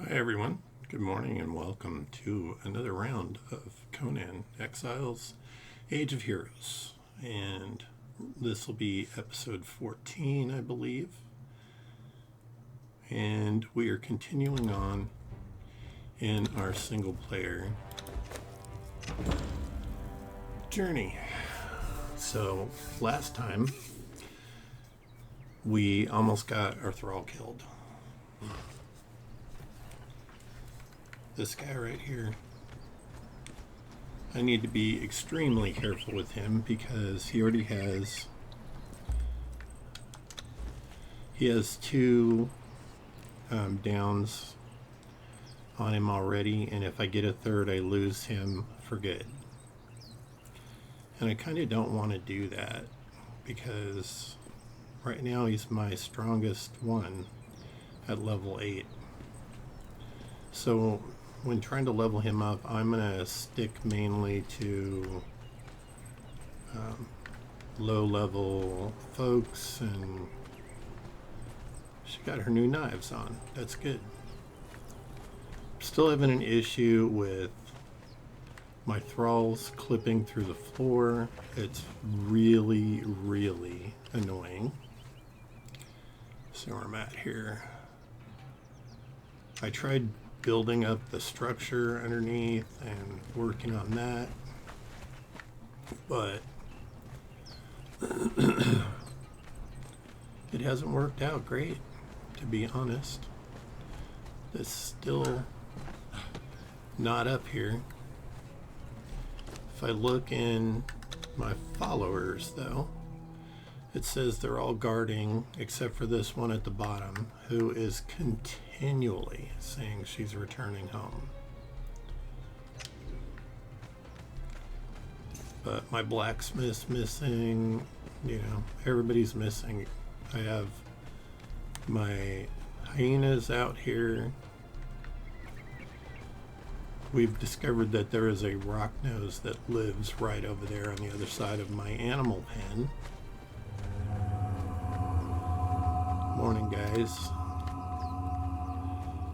Hi everyone, good morning and welcome to another round of Conan Exiles, Age of Heroes. And this will be episode 14, I believe. And we are continuing on in our single player journey. So last time we almost got our thrall killed. This guy right here, I need to be extremely careful with him because he already has two downs on him already, and if I get a third I lose him for good. And I kind of don't want to do that because right now he's my strongest one at level 8. So when trying to level him up, I'm going to stick mainly to low level folks, and she got her new knives on. That's good. Still having an issue with my thralls clipping through the floor. It's really, really annoying. So where I'm at here. I tried building up the structure underneath and working on that, but it hasn't worked out great, to be honest. It's still not up here. If I look in my followers though, it says they're all guarding except for this one at the bottom who is continually saying she's returning home. But my blacksmith's missing, everybody's missing. I have my hyenas out here. We've discovered that there is a rock nose that lives right over there on the other side of my animal pen. Morning, guys.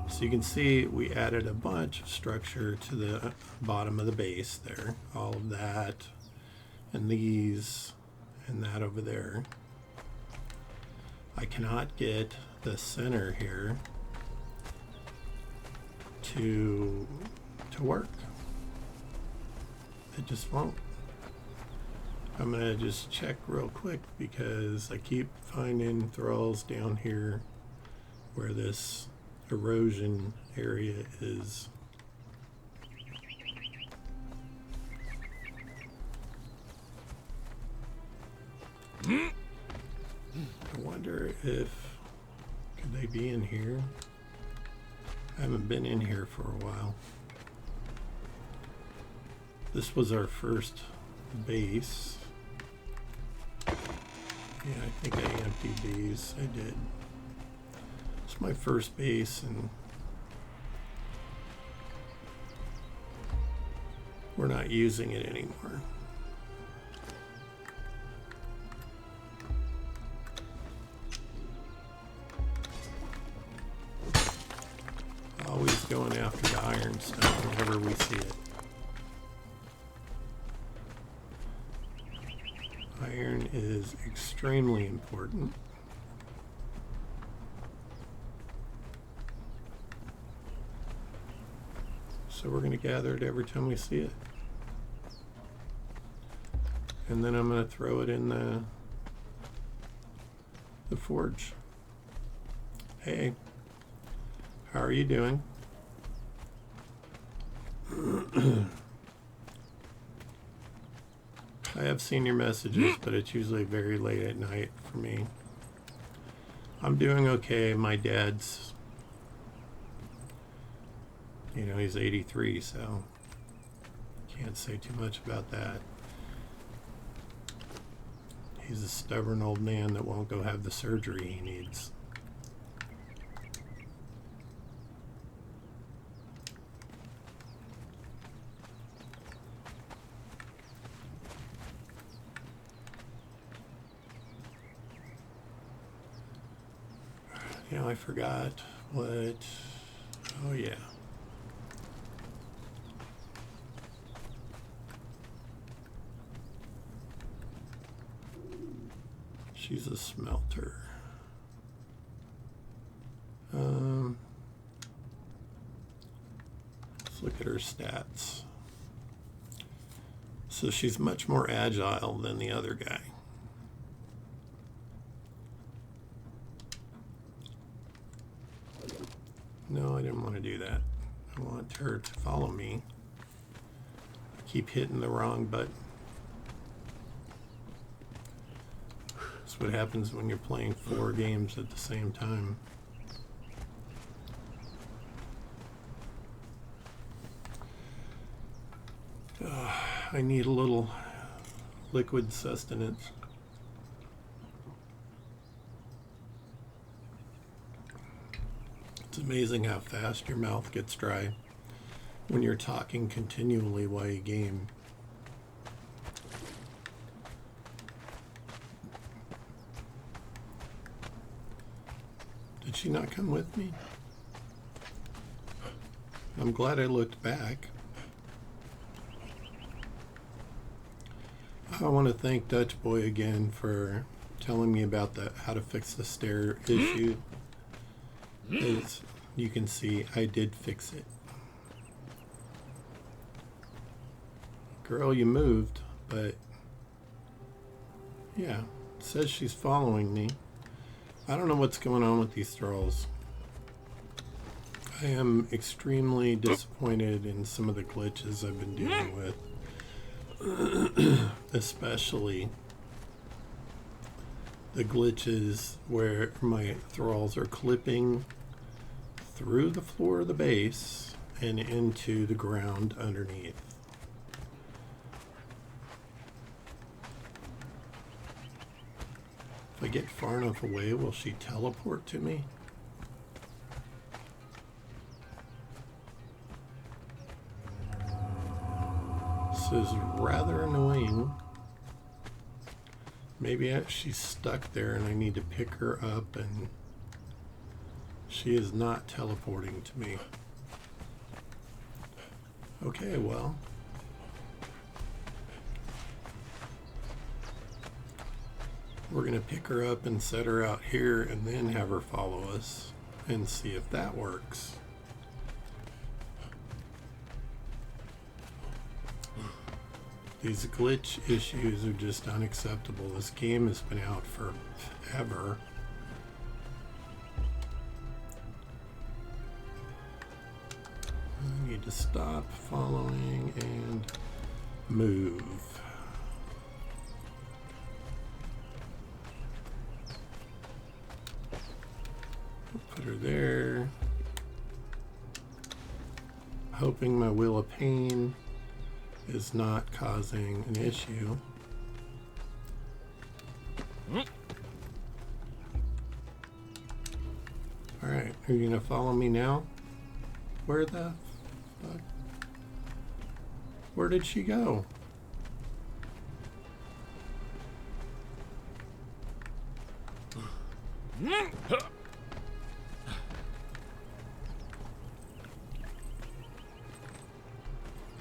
So you can see we added a bunch of structure to the bottom of the base there. All of that and these and that over there. I cannot get the center here to work. It just won't. I'm gonna just check real quick because I keep finding thralls down here where this erosion area is. I wonder if could they be in here? I haven't been in here for a while. This was our first base. Yeah, I think I emptied these. I did. It's my first base, and we're not using it anymore. Always going after the iron stuff whenever we see it. Iron is extremely important. So we're going to gather it every time we see it. And then I'm going to throw it in the forge. Hey, how are you doing? I have seen your messages, but it's usually very late at night for me. I'm doing okay. My dad's, he's 83, so can't say too much about that. He's a stubborn old man that won't go have the surgery he needs. I forgot what Oh yeah. She's a smelter. Let's look at her stats. So she's much more agile than the other guy. No, I didn't want to do that. I want her to follow me. I keep hitting the wrong button. That's what happens when you're playing 4 games at the same time. I need a little liquid sustenance. It's amazing how fast your mouth gets dry when you're talking continually while you game. Did she not come with me? I'm glad I looked back. I want to thank Dutch Boy again for telling me about how to fix the stair issue. As you can see, I did fix it. Girl, you moved, but yeah, it says she's following me. I don't know what's going on with these Thralls. I am extremely disappointed in some of the glitches I've been dealing with. Especially the glitches where my Thralls are clipping through the floor of the base and into the ground underneath. If I get far enough away, will she teleport to me? This is rather annoying. Maybe she's stuck there and I need to pick her up, and she is not teleporting to me. Okay, well. We're going to pick her up and set her out here and then have her follow us and see if that works. These glitch issues are just unacceptable. This game has been out forever. I need to stop following and move. Put her there. Hoping my Wheel of Pain is not causing an issue. Alright, are you gonna follow me now? Where the fuck? Where did she go?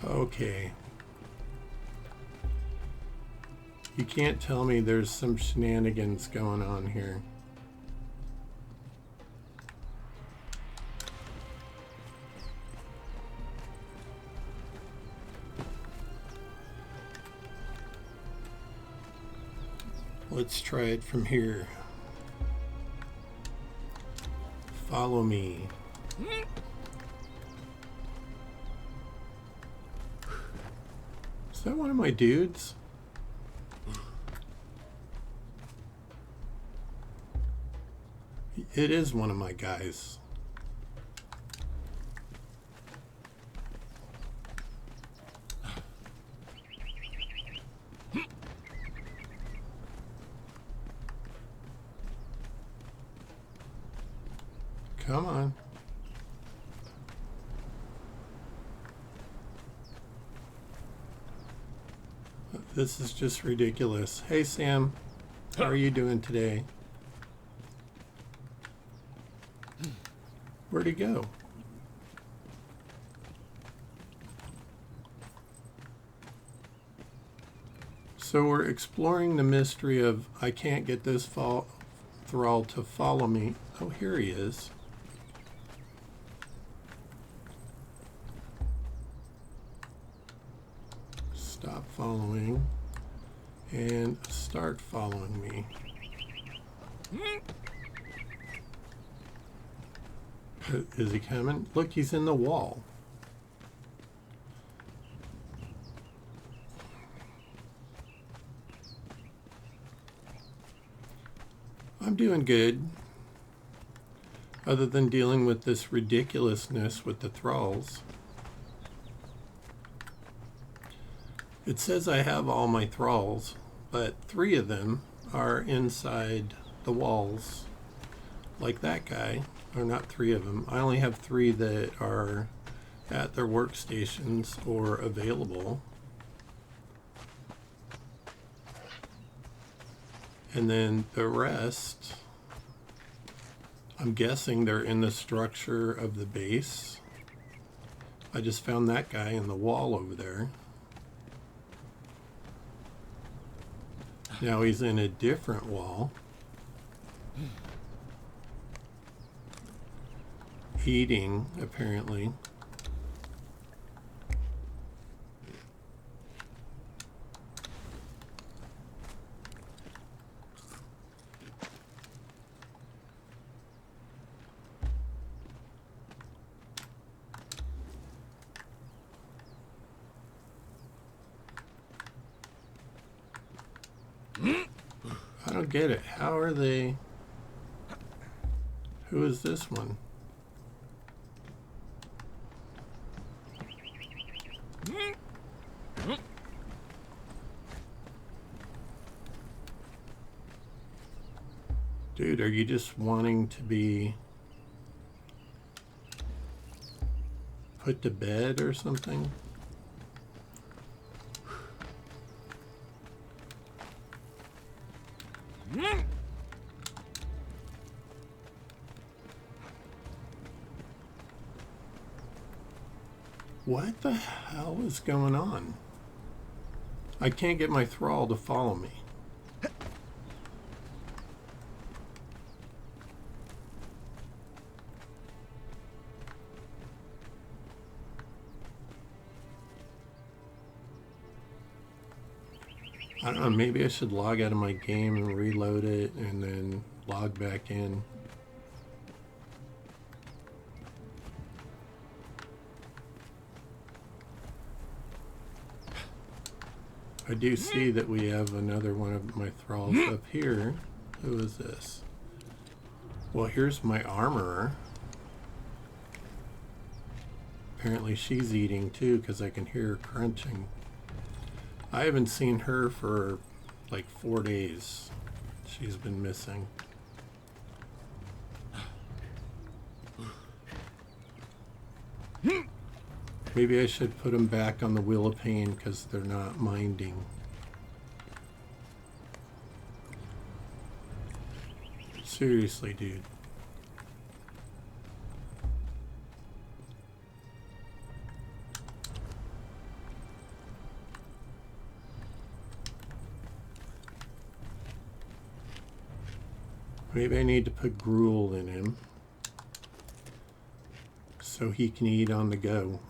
Okay. You can't tell me there's some shenanigans going on here. Let's try it from here. Follow me. Is that one of my dudes? It is one of my guys. Come on. This is just ridiculous. Hey Sam, how are you doing today? Where'd he go? So we're exploring the mystery of I can't get this thrall to follow me. Oh, here he is. Stop following and start following me. Is he coming? Look, he's in the wall. I'm doing good, other than dealing with this ridiculousness with the Thralls. It says I have all my Thralls, but 3 of them are inside the walls, like that guy. Or not 3 of them. I only have 3 that are at their workstations or available. And then the rest, I'm guessing they're in the structure of the base. I just found that guy in the wall over there. Now he's in a different wall. Eating, apparently. I don't get it. How are they? Who is this one? Dude, are you just wanting to be put to bed or something? What the hell is going on? I can't get my thrall to follow me. I don't know, maybe I should log out of my game and reload it and then log back in. I do see that we have another one of my thralls up here. Who is this? Well, here's my armorer. Apparently she's eating too because I can hear her crunching. I haven't seen her for like 4 days. She's been missing. Maybe I should put them back on the Wheel of Pain because they're not minding. Seriously, dude. Maybe I need to put gruel in him so he can eat on the go.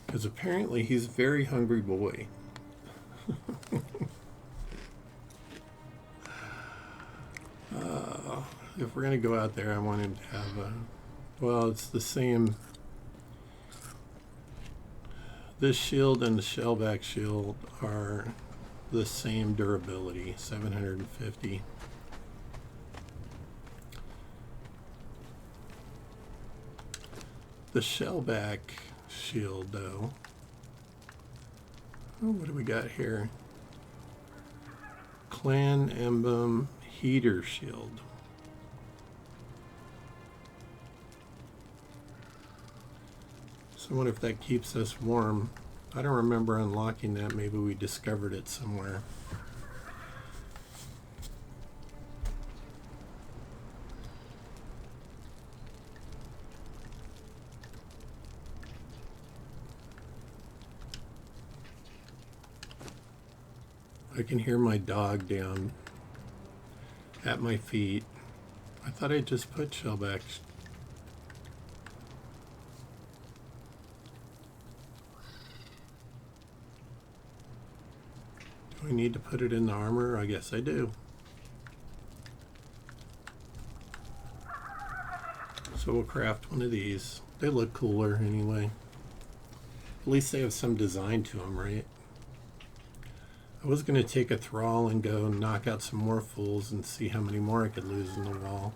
Because apparently he's a very hungry boy. If we're going to go out there, I want him to have a... Well, it's the same... This shield and the shellback shield are the same durability, 750. The shellback shield, though. Oh, what do we got here? Clan Emblem Heater Shield. So I wonder if that keeps us warm. I don't remember unlocking that. Maybe we discovered it somewhere. I can hear my dog down at my feet. I thought I just put shellbacks. Do I need to put it in the armor? I guess I do. So we'll craft one of these. They look cooler anyway. At least they have some design to them, right? I was going to take a Thrall and go knock out some more fools and see how many more I could lose in the wall.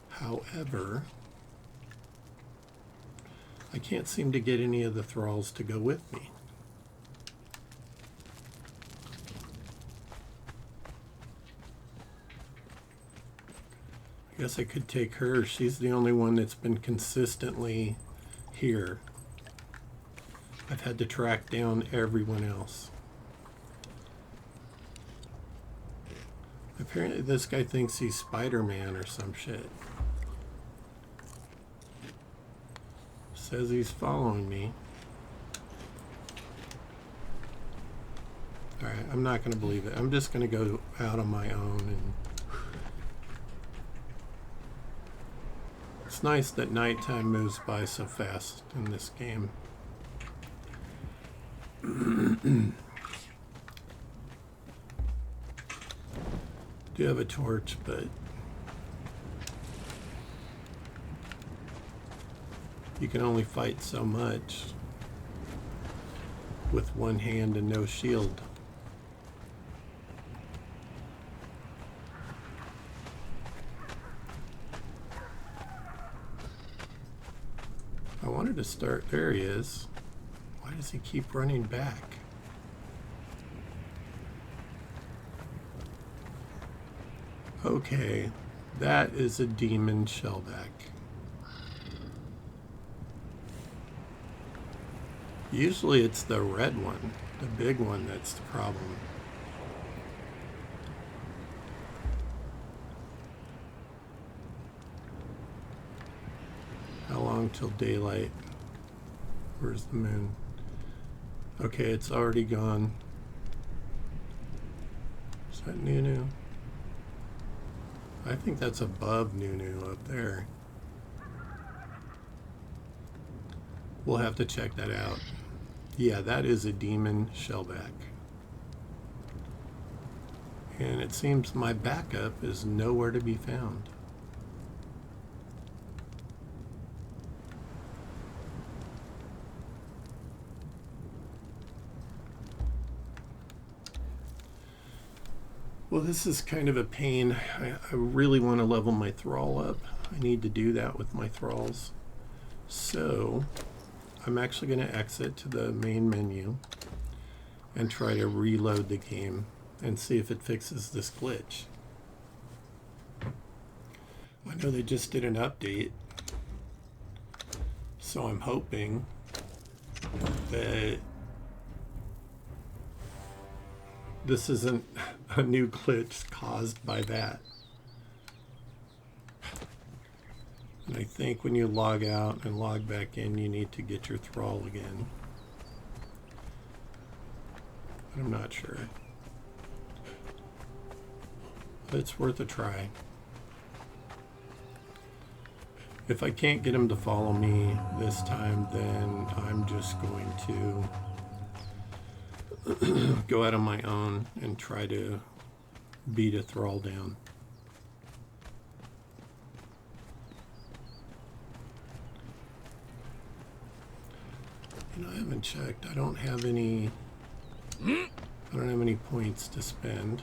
However, I can't seem to get any of the Thralls to go with me. I guess I could take her. She's the only one that's been consistently here. I've had to track down everyone else. Apparently this guy thinks he's Spider-Man or some shit. Says he's following me. Alright, I'm not going to believe it. I'm just going to go out on my own. And it's nice that nighttime moves by so fast in this game. Do have a torch, but you can only fight so much with one hand and no shield. I wanted to start. There he is. Why does he keep running back? Okay, that is a demon shellback. Usually it's the red one, the big one, that's the problem. How long till daylight? Where's the moon? Okay, it's already gone. Is that Nunu? I think that's above Nunu up there. We'll have to check that out. Yeah, that is a demon shellback. And it seems my backup is nowhere to be found. Well, this is kind of a pain. I really want to level my Thrall up. I need to do that with my Thralls. So I'm actually going to exit to the main menu and try to reload the game and see if it fixes this glitch. I know they just did an update, so I'm hoping that this isn't a new glitch caused by that. And I think when you log out and log back in, you need to get your Thrall again. But I'm not sure. But it's worth a try. If I can't get him to follow me this time, then I'm just going to go out on my own and try to beat a Thrall down. You know, I haven't checked. I don't have any points to spend.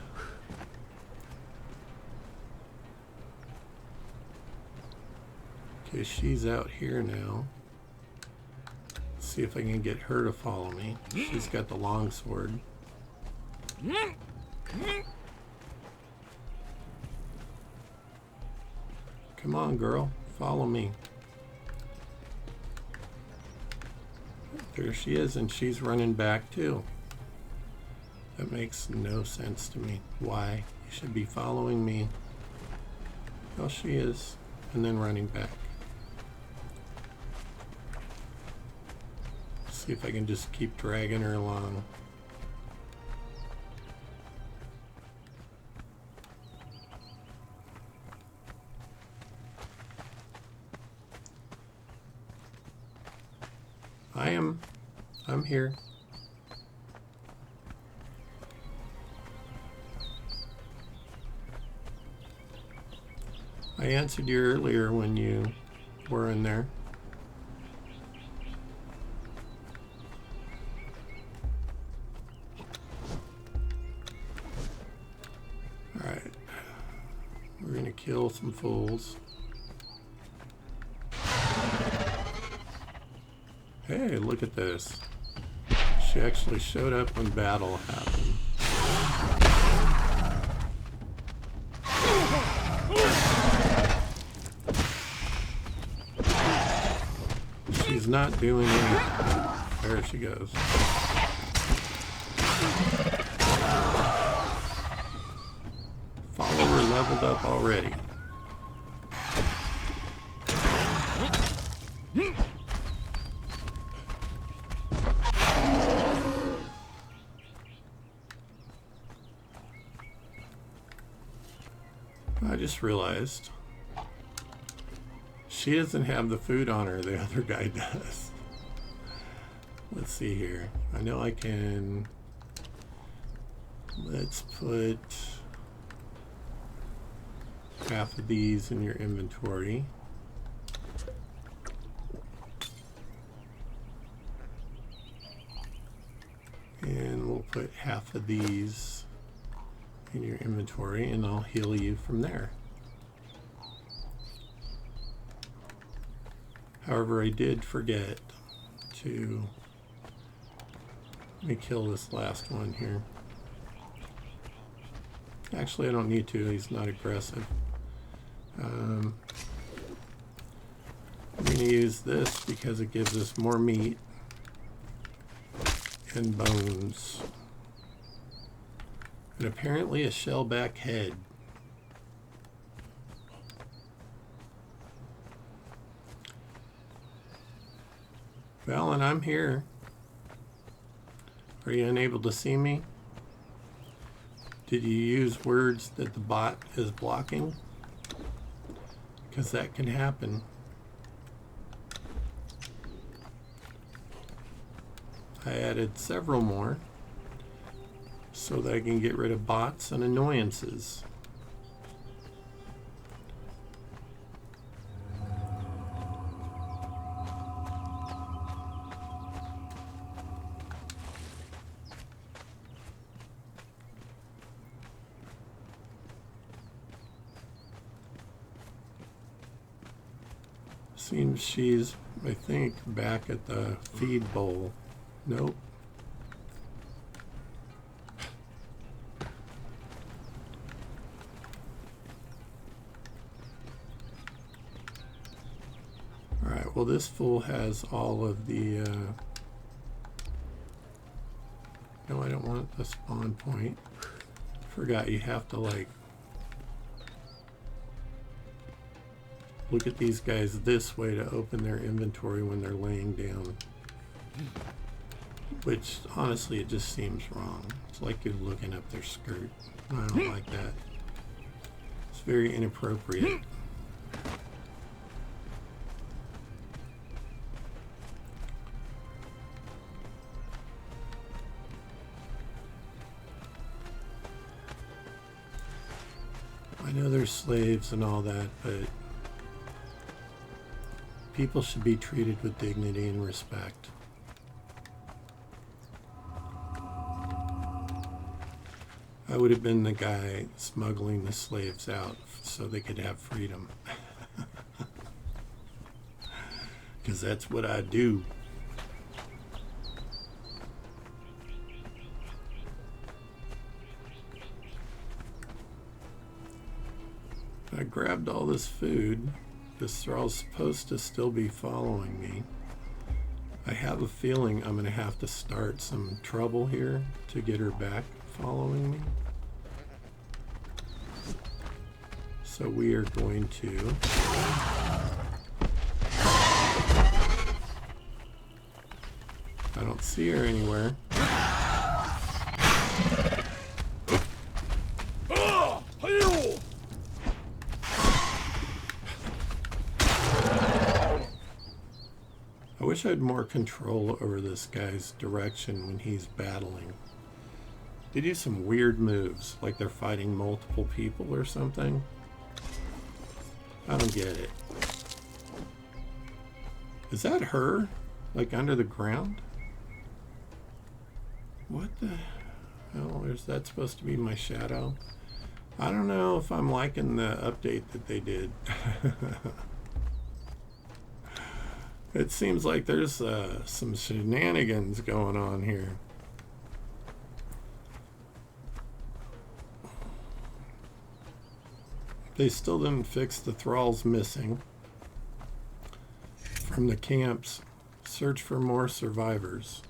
Okay, she's out here now. Let's see if I can get her to follow me. She's got the long sword. Come on, girl. Follow me. There she is, and she's running back too. That makes no sense to me. Why? You should be following me. Oh, she is. And then running back. See if I can just keep dragging her along. I'm here. I answered you earlier when you were in there. Alright. We're gonna kill some fools. Hey, look at this. She actually showed up when battle happened. She's not doing anything. There she goes. Follower leveled up already. I just realized she doesn't have the food on her, the other guy does. Let's see here. I know I can. Let's put half of these in your inventory. And we'll put half of these in your inventory, and I'll heal you from there. However, I did forget to let me kill this last one here. Actually, I don't need to. He's not aggressive. I'm going to use this because it gives us more meat and bones. And apparently a shellback head. Well, and I'm here. Are you unable to see me? Did you use words that the bot is blocking? Because that can happen. I added several more so that I can get rid of bots and annoyances. Seems she's, I think, back at the feed bowl. Nope. Alright, well this fool has all of the... No, I don't want the spawn point. Forgot you have to, like, look at these guys this way to open their inventory when they're laying down. Which, honestly, it just seems wrong. It's like you're looking up their skirt. I don't like that. It's very inappropriate. I know they're slaves and all that, but people should be treated with dignity and respect. I would have been the guy smuggling the slaves out so they could have freedom. Because that's what I do. I grabbed all this food. This Thrall's supposed to still be following me. I have a feeling I'm going to have to start some trouble here to get her back following me. So we are going to... I don't see her anywhere. I wish I had more control over this guy's direction when he's battling. They do some weird moves, like they're fighting multiple people or something. I don't get it. Is that her? Like under the ground? What the hell? Is that supposed to be my shadow? I don't know if I'm liking the update that they did. It seems like there's some shenanigans going on here. They still didn't fix the Thralls missing from the camps. Search for more survivors.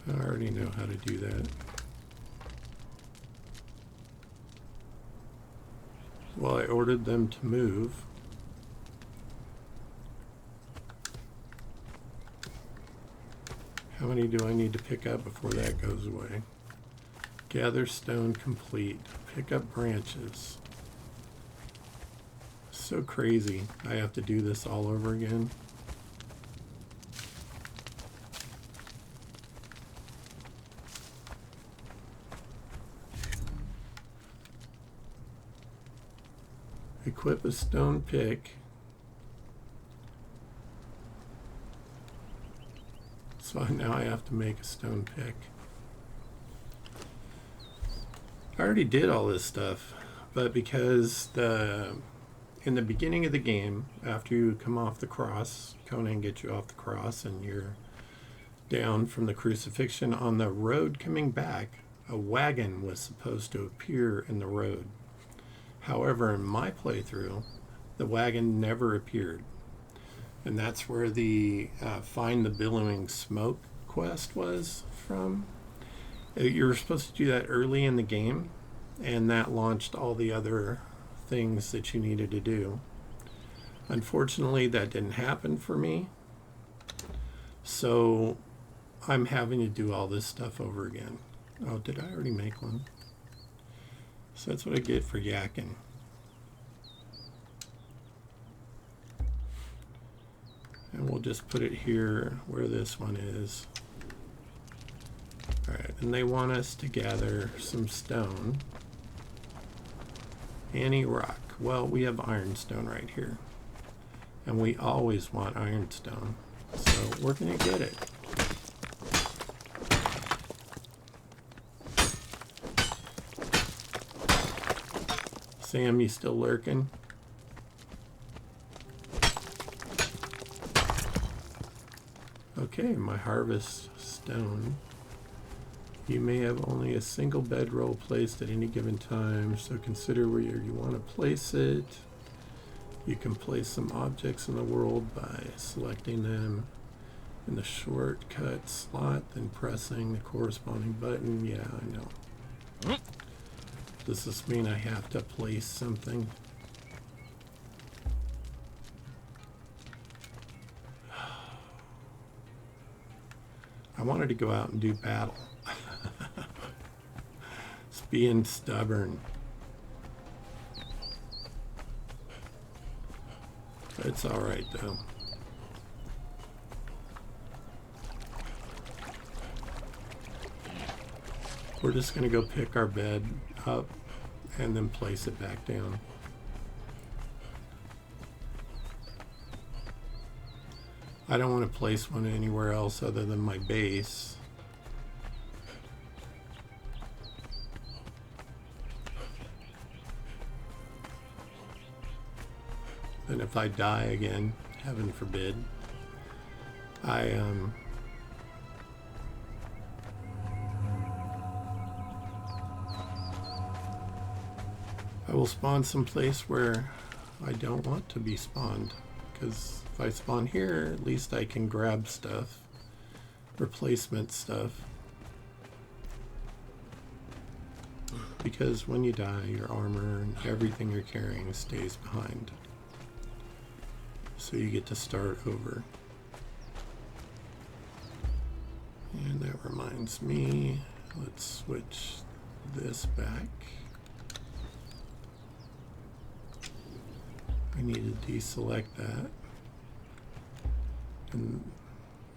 I already know how to do that. Well, I ordered them to move. How many do I need to pick up before that goes away? Gather stone complete. Pick up branches. So crazy. I have to do this all over again. Equip a stone pick. So now I have to make a stone pick. I already did all this stuff, but because in the beginning of the game, after you come off the cross, Conan gets you off the cross and you're down from the crucifixion, on the road coming back, a wagon was supposed to appear in the road. However, in my playthrough, the wagon never appeared. And that's where the Find the Billowing Smoke quest was from. You were supposed to do that early in the game, and that launched all the other things that you needed to do. Unfortunately, that didn't happen for me. So I'm having to do all this stuff over again. Oh, did I already make one? So that's what I get for yakking. And we'll just put it here where this one is. Alright, and they want us to gather some stone. Any rock. Well, we have ironstone right here. And we always want ironstone. So we're going to get it. Sam, you still lurking? Okay, my harvest stone. You may have only a single bedroll placed at any given time, so consider where you want to place it. You can place some objects in the world by selecting them in the shortcut slot, then pressing the corresponding button. Yeah, I know. Does this mean I have to place something? I wanted to go out and do battle. It's being stubborn. It's alright though. We're just going to go pick our bed up and then place it back down. I don't want to place one anywhere else other than my base. And if I die again, heaven forbid, I will spawn someplace where I don't want to be spawned, because if I spawn here, at least I can grab stuff, replacement stuff, because when you die, your armor and everything you're carrying stays behind, so you get to start over. And that reminds me, let's switch this back. I need to deselect that and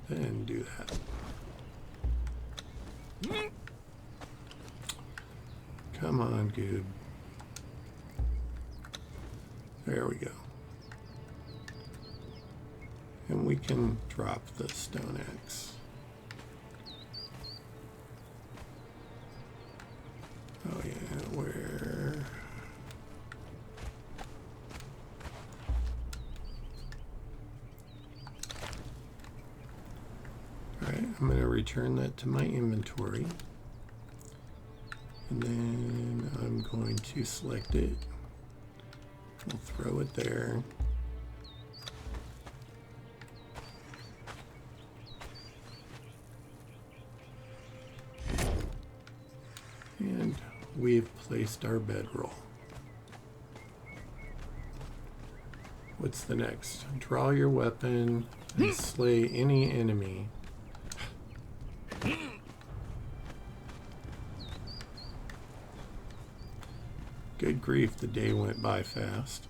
then do that. Come on, Goob. There we go. And we can drop the stone axe. Oh yeah, where? Alright, I'm going to return that to my inventory. And then I'm going to select it. We'll throw it there. And we've placed our bedroll. What's the next? Draw your weapon and slay any enemy. Good grief, the day went by fast.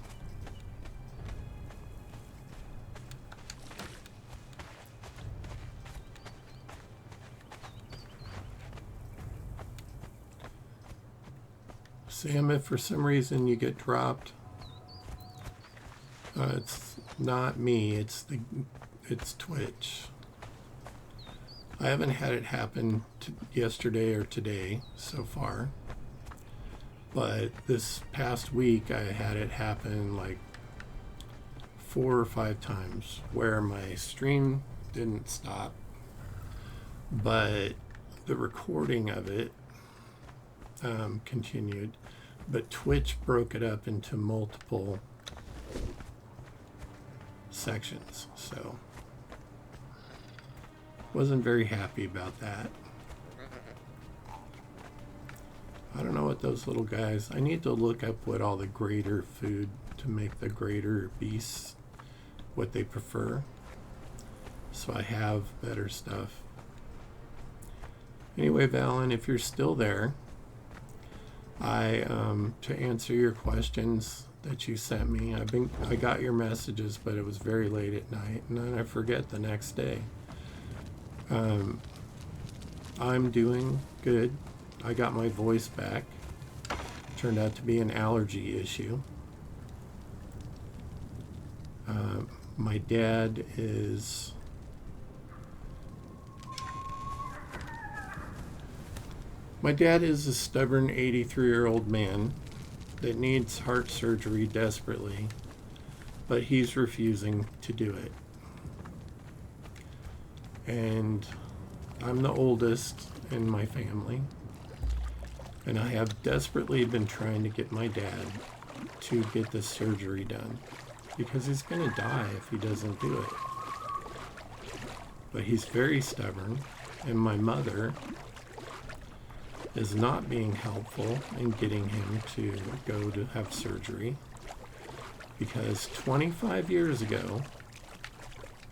Sam, if for some reason you get dropped, it's not me, it's Twitch. I haven't had it happen yesterday or today so far. But this past week, I had it happen like 4 or 5 times where my stream didn't stop, but the recording of it continued. But Twitch broke it up into multiple sections, so wasn't very happy about that. I don't know what those little guys... I need to look up what all the greater food to make the greater beasts, what they prefer, so I have better stuff. Anyway, Valen, if you're still there, to answer your questions that you sent me, I got your messages, but it was very late at night, and then I forget the next day. I'm doing good. I got my voice back. Turned out to be an allergy issue. My dad is... My dad is a stubborn 83-year-old man that needs heart surgery desperately, but he's refusing to do it. And I'm the oldest in my family. And I have desperately been trying to get my dad to get this surgery done because he's going to die if he doesn't do it. But he's very stubborn, and my mother is not being helpful in getting him to go to have surgery because 25 years ago,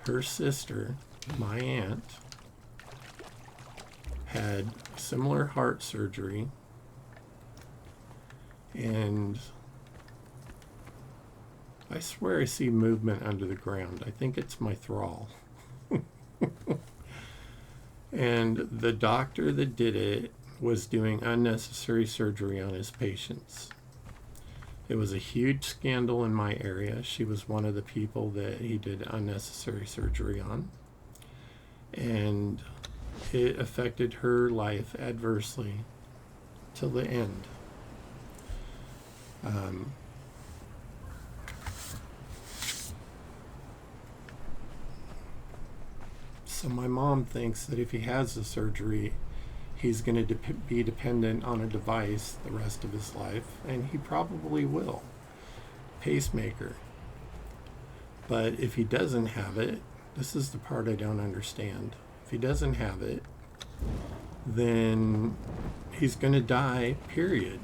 her sister, my aunt, had similar heart surgery. And I swear I see movement under the ground. I think it's my thrall. And the doctor that did it was doing unnecessary surgery on his patients. It was a huge scandal in my area. She was one of the people that he did unnecessary surgery on. And it affected her life adversely till the end. So my mom thinks that if he has the surgery, he's going to be dependent on a device the rest of his life, and he probably will. Pacemaker. But if he doesn't have it, this is the part I don't understand. If he doesn't have it, then he's going to die, period.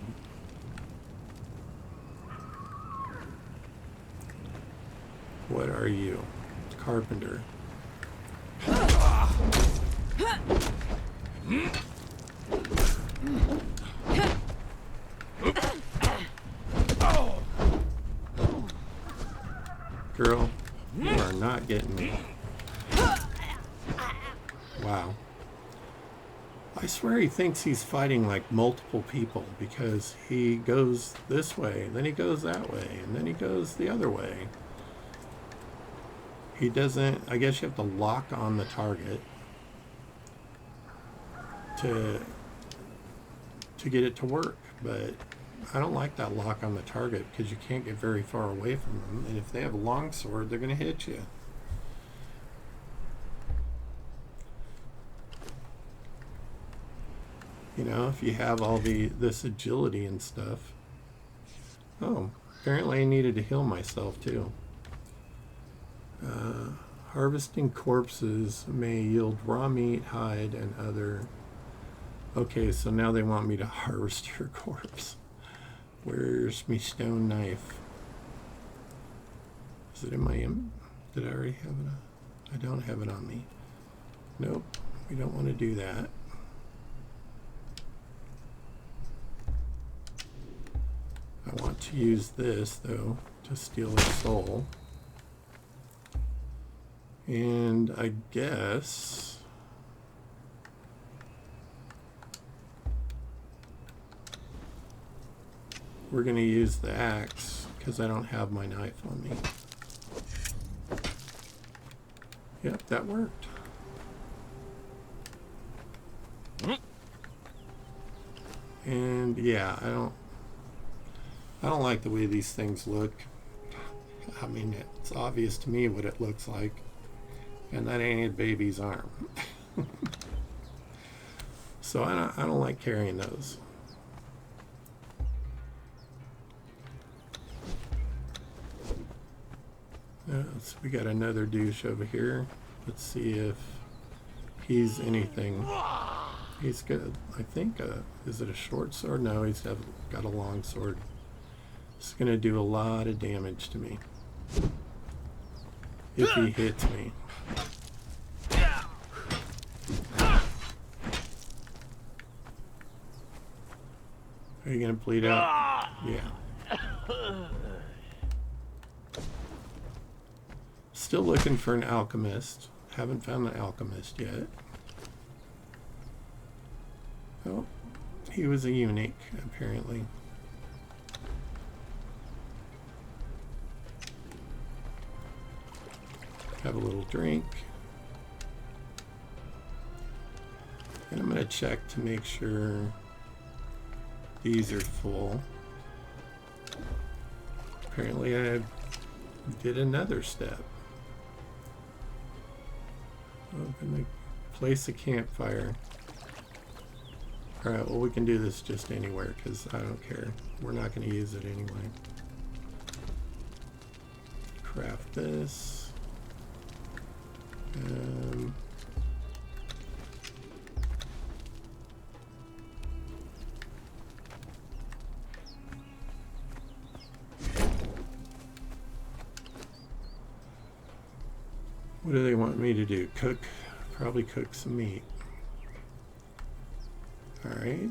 What are you? Carpenter. girl. You are not getting me. Wow. I swear he thinks he's fighting like multiple people because he goes this way, and then he goes that way, and then he goes the other way. He doesn't... I guess you have to lock on the target to get it to work, but I don't like that lock on the target because you can't get very far away from them, and if they have a long sword, they're going to hit you. You know, if you have all this agility and stuff. Oh, apparently I needed to heal myself too. Harvesting corpses may yield raw meat, hide, and other... Okay, so now they want me to harvest your corpse. Where's me stone knife? Is it in my Did I already have it? I don't have it on me. Nope, we don't want to do that. I want to use this, though, to steal a soul. And I guess... we're going to use the axe, because I don't have my knife on me. Yep, that worked. And yeah, I don't like the way these things look. I mean, it's obvious to me what it looks like. And that ain't a baby's arm. So I don't like carrying those. So we got another douche over here. Let's see if he's anything. He's good. I think, is it a short sword? No, he's got a long sword. It's going to do a lot of damage to me if he hits me. Are you going to bleed out? Yeah. Still looking for an alchemist. Haven't found an alchemist yet. Oh, he was a eunuch, apparently. Have a little drink. And I'm going to check to make sure these are full. Apparently I did another step. Open the place a campfire. Alright, well we can do this just anywhere because I don't care. We're not going to use it anyway. Craft this. What do they want me to do? Cook? Probably cook some meat. Alright.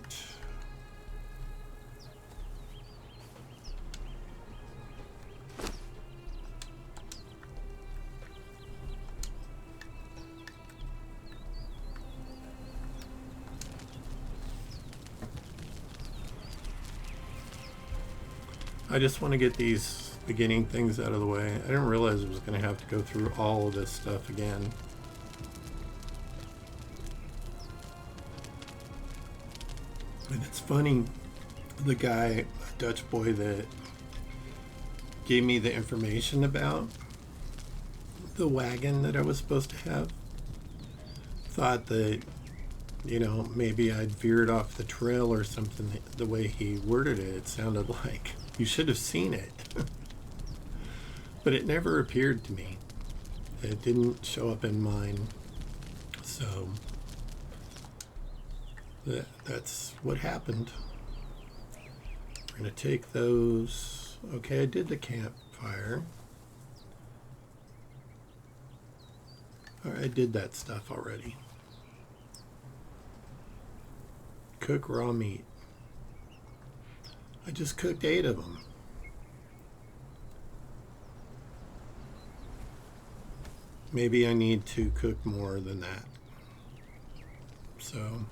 I just want to get these beginning things out of the way. I didn't realize I was going to have to go through all of this stuff again. And it's funny, the guy, a Dutch boy that gave me the information about the wagon that I was supposed to have, thought that, you know, maybe I'd veered off the trail or something. The way he worded it, it sounded like you should have seen it. But it never appeared to me. It didn't show up in mine. So that's what happened. We're going to take those. Okay, I did the campfire. All right, I did that stuff already. Cook raw meat. I just cooked 8 of them. maybe I need to cook more than that. So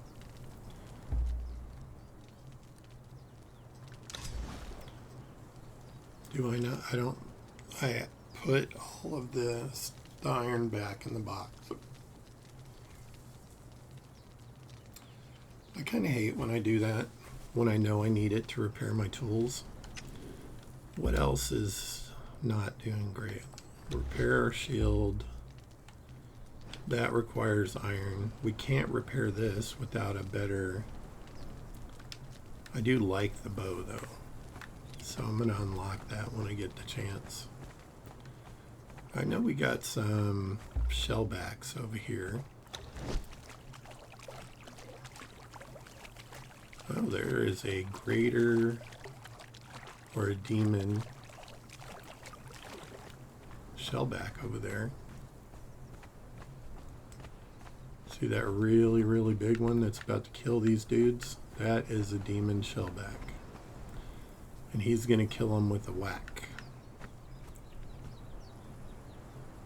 do I not? I put all of the iron back in the box. I kind of hate when I do that, when I know I need it to repair my tools. What else is not doing great? Repair our shield. That requires iron. We can't repair this without a better... I do like the bow though, so I'm going to unlock that when I get the chance. I know we got some shellbacks over here. Oh, there is a greater or a demon shellback over there. See that really, really big one that's about to kill these dudes? That is a demon shellback. And he's going to kill them with a whack.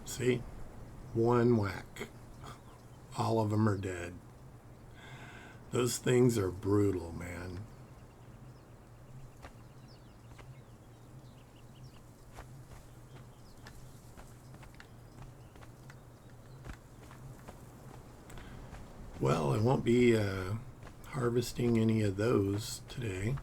See? One whack. All of them are dead. Those things are brutal, man. Well, I won't be harvesting any of those today.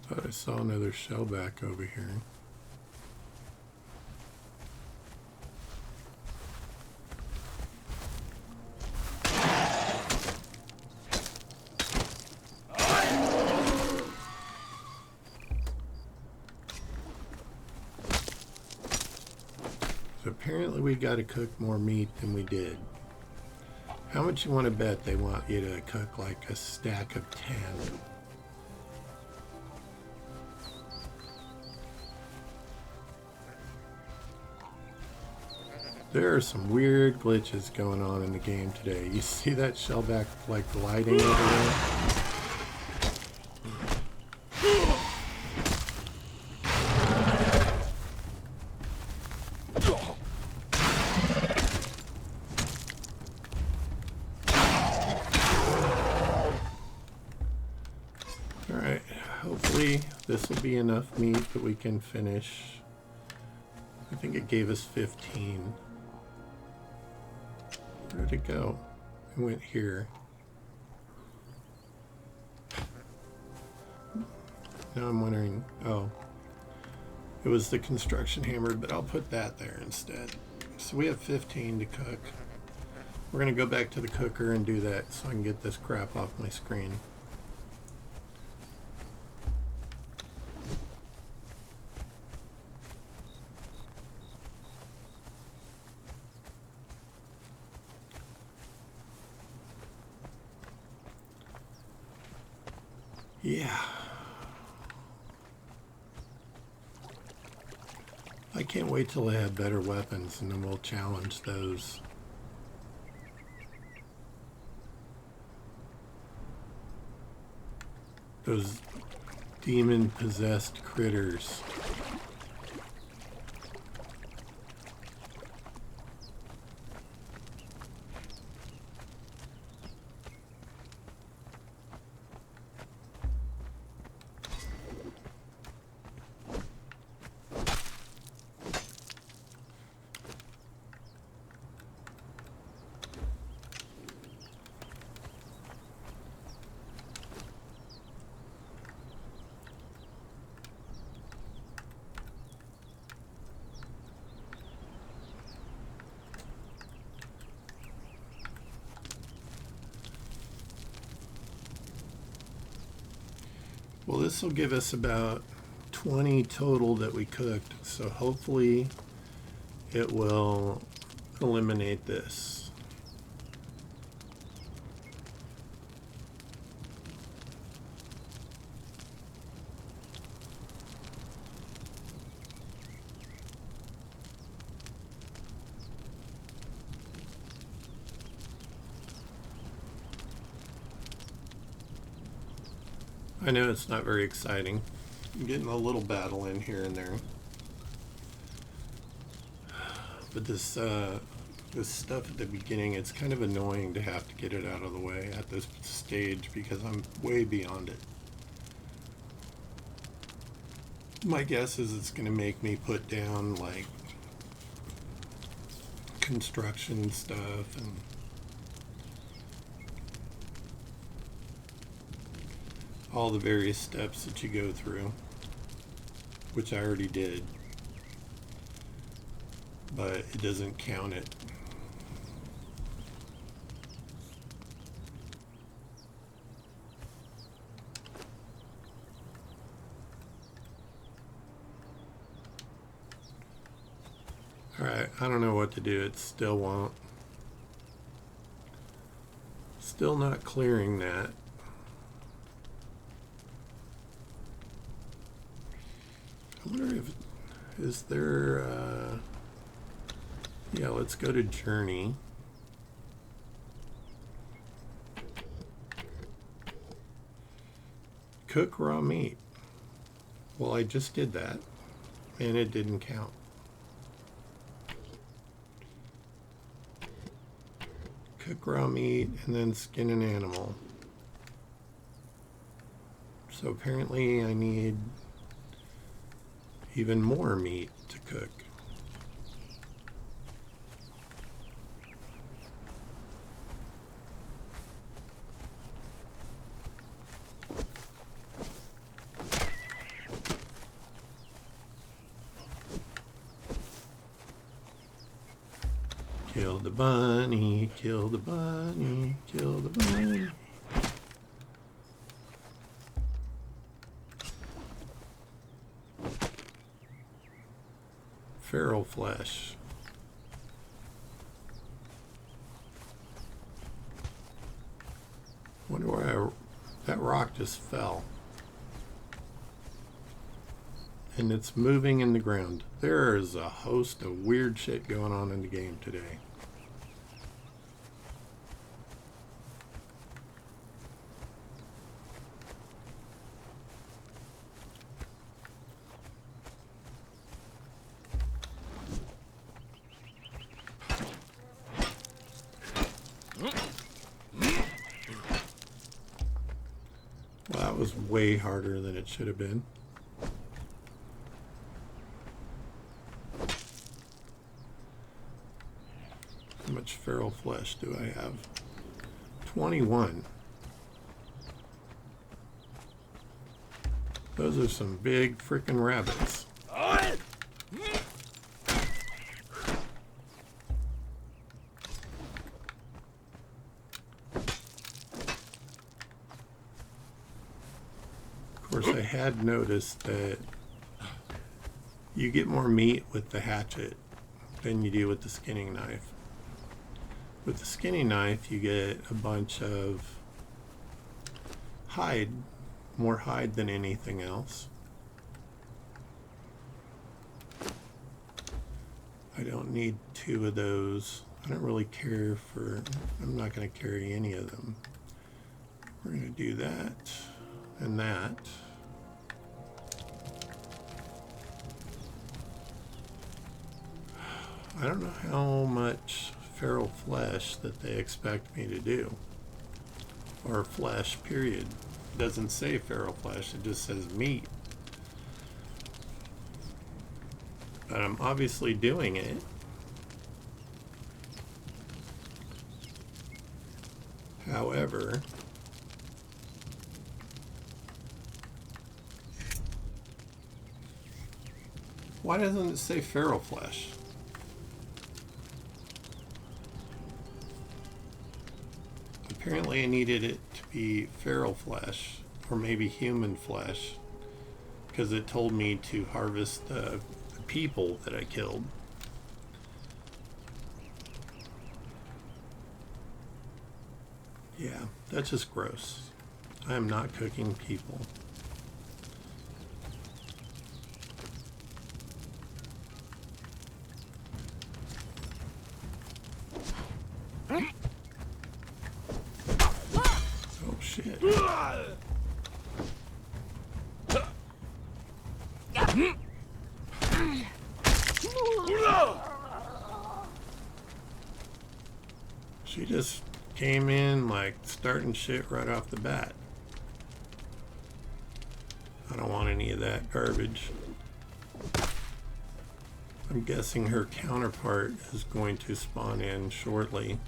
Thought I saw another shellback over here. So apparently we got to cook more meat than we did. How much you want to bet they want you to cook like a stack of 10? There are some weird glitches going on in the game today. You see that shellback like gliding over there? Alright, hopefully this will be enough meat that we can finish. I think it gave us 15. Where did it go? It went here. Now I'm wondering, oh, it was the construction hammer, but I'll put that there instead. So we have 15 to cook. We're gonna go back to the cooker and do that so I can get this crap off my screen. Yeah. I can't wait till I have better weapons and then we'll challenge those. Those demon-possessed critters. Well, this will give us about 20 total that we cooked, so hopefully it will eliminate this. I know it's not very exciting. I'm getting a little battle in here and there. But this stuff at the beginning, it's kind of annoying to have to get it out of the way at this stage because I'm way beyond it. My guess is it's going to make me put down like construction stuff and all the various steps that you go through, which I already did, but it doesn't count it. Alright, I don't know what to do. It still won't. Still not clearing that. I wonder if, is there, yeah, let's go to Journey. Cook raw meat. Well, I just did that, and it didn't count. Cook raw meat and then skin an animal. So apparently I need even more meat to cook. Kill the bunny, kill the bunny, kill the bunny. Feral flesh. Wonder where that rock just fell. And it's moving in the ground. There is a host of weird shit going on in the game today. Well, that was way harder than it should have been. How much feral flesh do I have? 21. Those are some big freaking rabbits. Of course, I had noticed that you get more meat with the hatchet than you do with the skinning knife. With the skinning knife, you get a bunch of hide, more hide than anything else. I don't need 2 of those. I don't really care for, I'm not going to carry any of them. We're going to do that and that. I don't know how much feral flesh that they expect me to do, or flesh period. It doesn't say feral flesh, it just says meat, but I'm obviously doing it. However, why doesn't it say feral flesh? Apparently I needed it to be feral flesh, or maybe human flesh, because it told me to harvest the people that I killed. Yeah, that's just gross. I am not cooking people. Shit. She just came in like starting shit right off the bat. I don't want any of that garbage. I'm guessing her counterpart is going to spawn in shortly.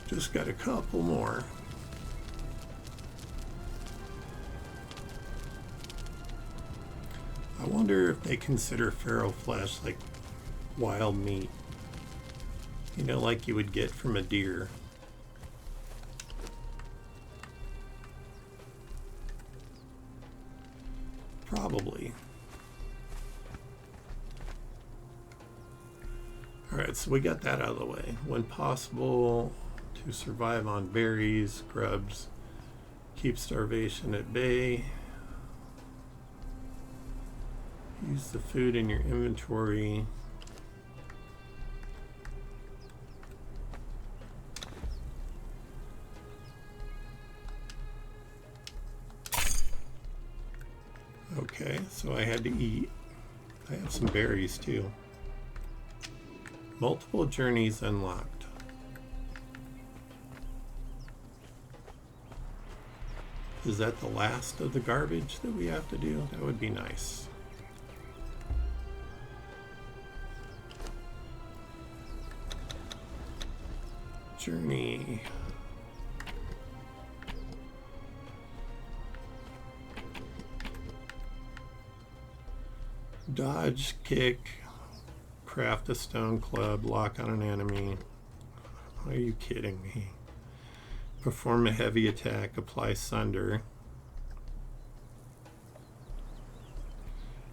Just got a couple more. I wonder if they consider feral flesh like wild meat. You know, like you would get from a deer. Probably. Alright, so we got that out of the way. When possible, to survive on berries, grubs, keep starvation at bay. Use the food in your inventory. Okay, so I had to eat. I have some berries too. Multiple journeys unlocked. Is that the last of the garbage that we have to do? That would be nice. Journey. Dodge, kick, craft a stone club, lock on an enemy. Are you kidding me? Perform a heavy attack, apply sunder.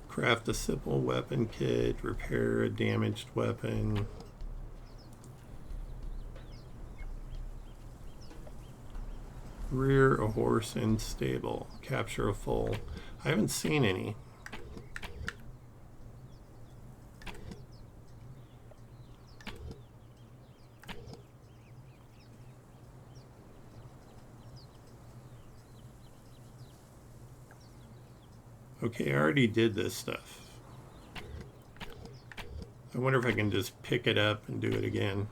Craft a simple weapon kit, repair a damaged weapon. Rear a horse in stable, capture a foal. I haven't seen any. Okay, I already did this stuff. I wonder if I can just pick it up and do it again.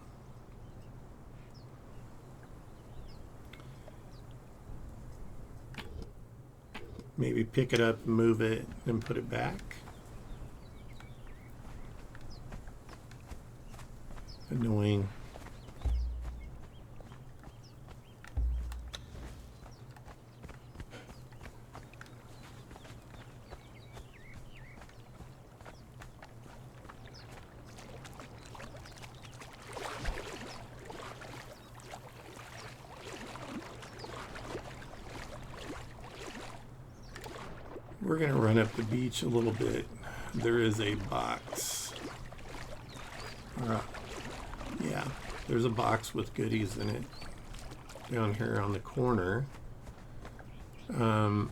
Maybe pick it up, move it, and put it back. Annoying. We're going to run up the beach a little bit. There is a box. Yeah, there's a box with goodies in it down here on the corner. The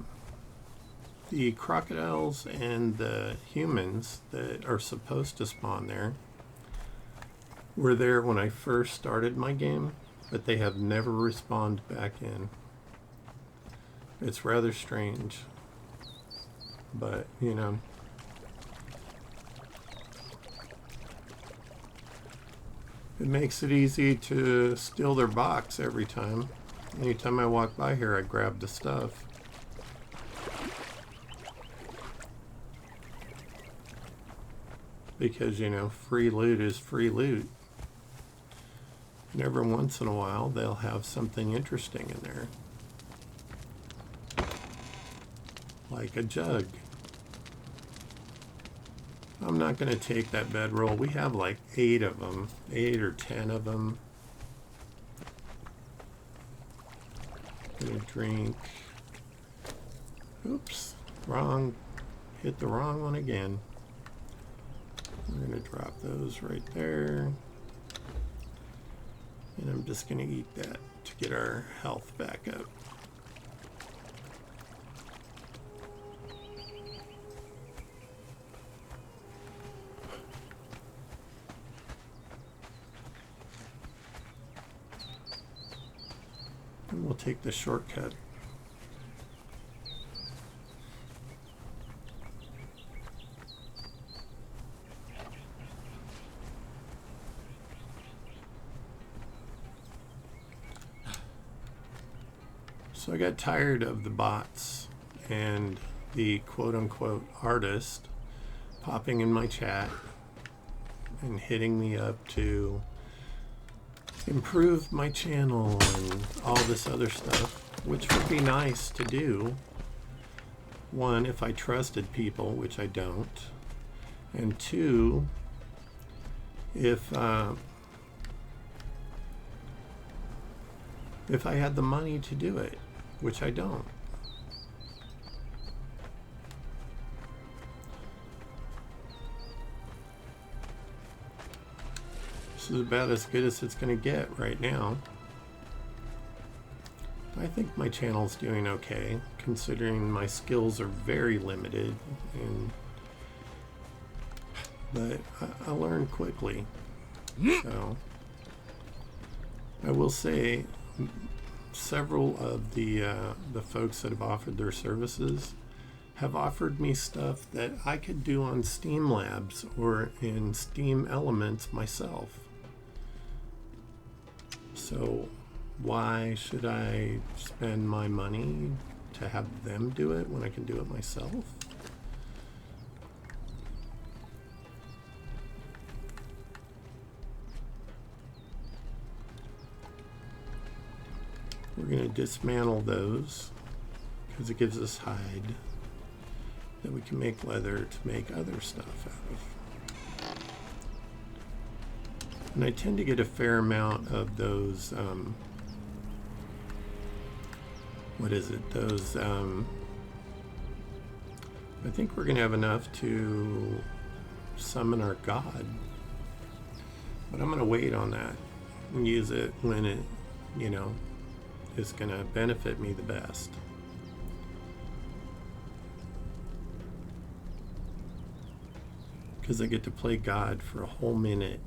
crocodiles and the humans that are supposed to spawn there were there when I first started my game, but they have never respawned back in. It's rather strange. But, you know, it makes it easy to steal their box every time. Anytime I walk by here, I grab the stuff. Because, you know, free loot is free loot. And every once in a while, they'll have something interesting in there. Like a jug. I'm not going to take that bedroll. We have like 8 of them. 8 or 10 of them. Gonna drink. Oops. Wrong. Hit the wrong one again. We're going to drop those right there. And I'm just going to eat that to get our health back up. And we'll take the shortcut. So I got tired of the bots and the quote-unquote artist popping in my chat and hitting me up to improve my channel and all this other stuff, which would be nice to do. One, if I trusted people, which I don't. And two, if I had the money to do it, which I don't. This is about as good as it's going to get right now. I think my channel's doing okay, considering my skills are very limited, but I learn quickly. So I will say, several of the folks that have offered their services have offered me stuff that I could do on Steam Labs or in Steam Elements myself. So why should I spend my money to have them do it when I can do it myself? We're going to dismantle those because it gives us hide that we can make leather to make other stuff out of. And I tend to get a fair amount of those, what is it? Those, I think we're going to have enough to summon our god. But I'm going to wait on that and use it when it, is going to benefit me the best. Because I get to play God for a whole minute.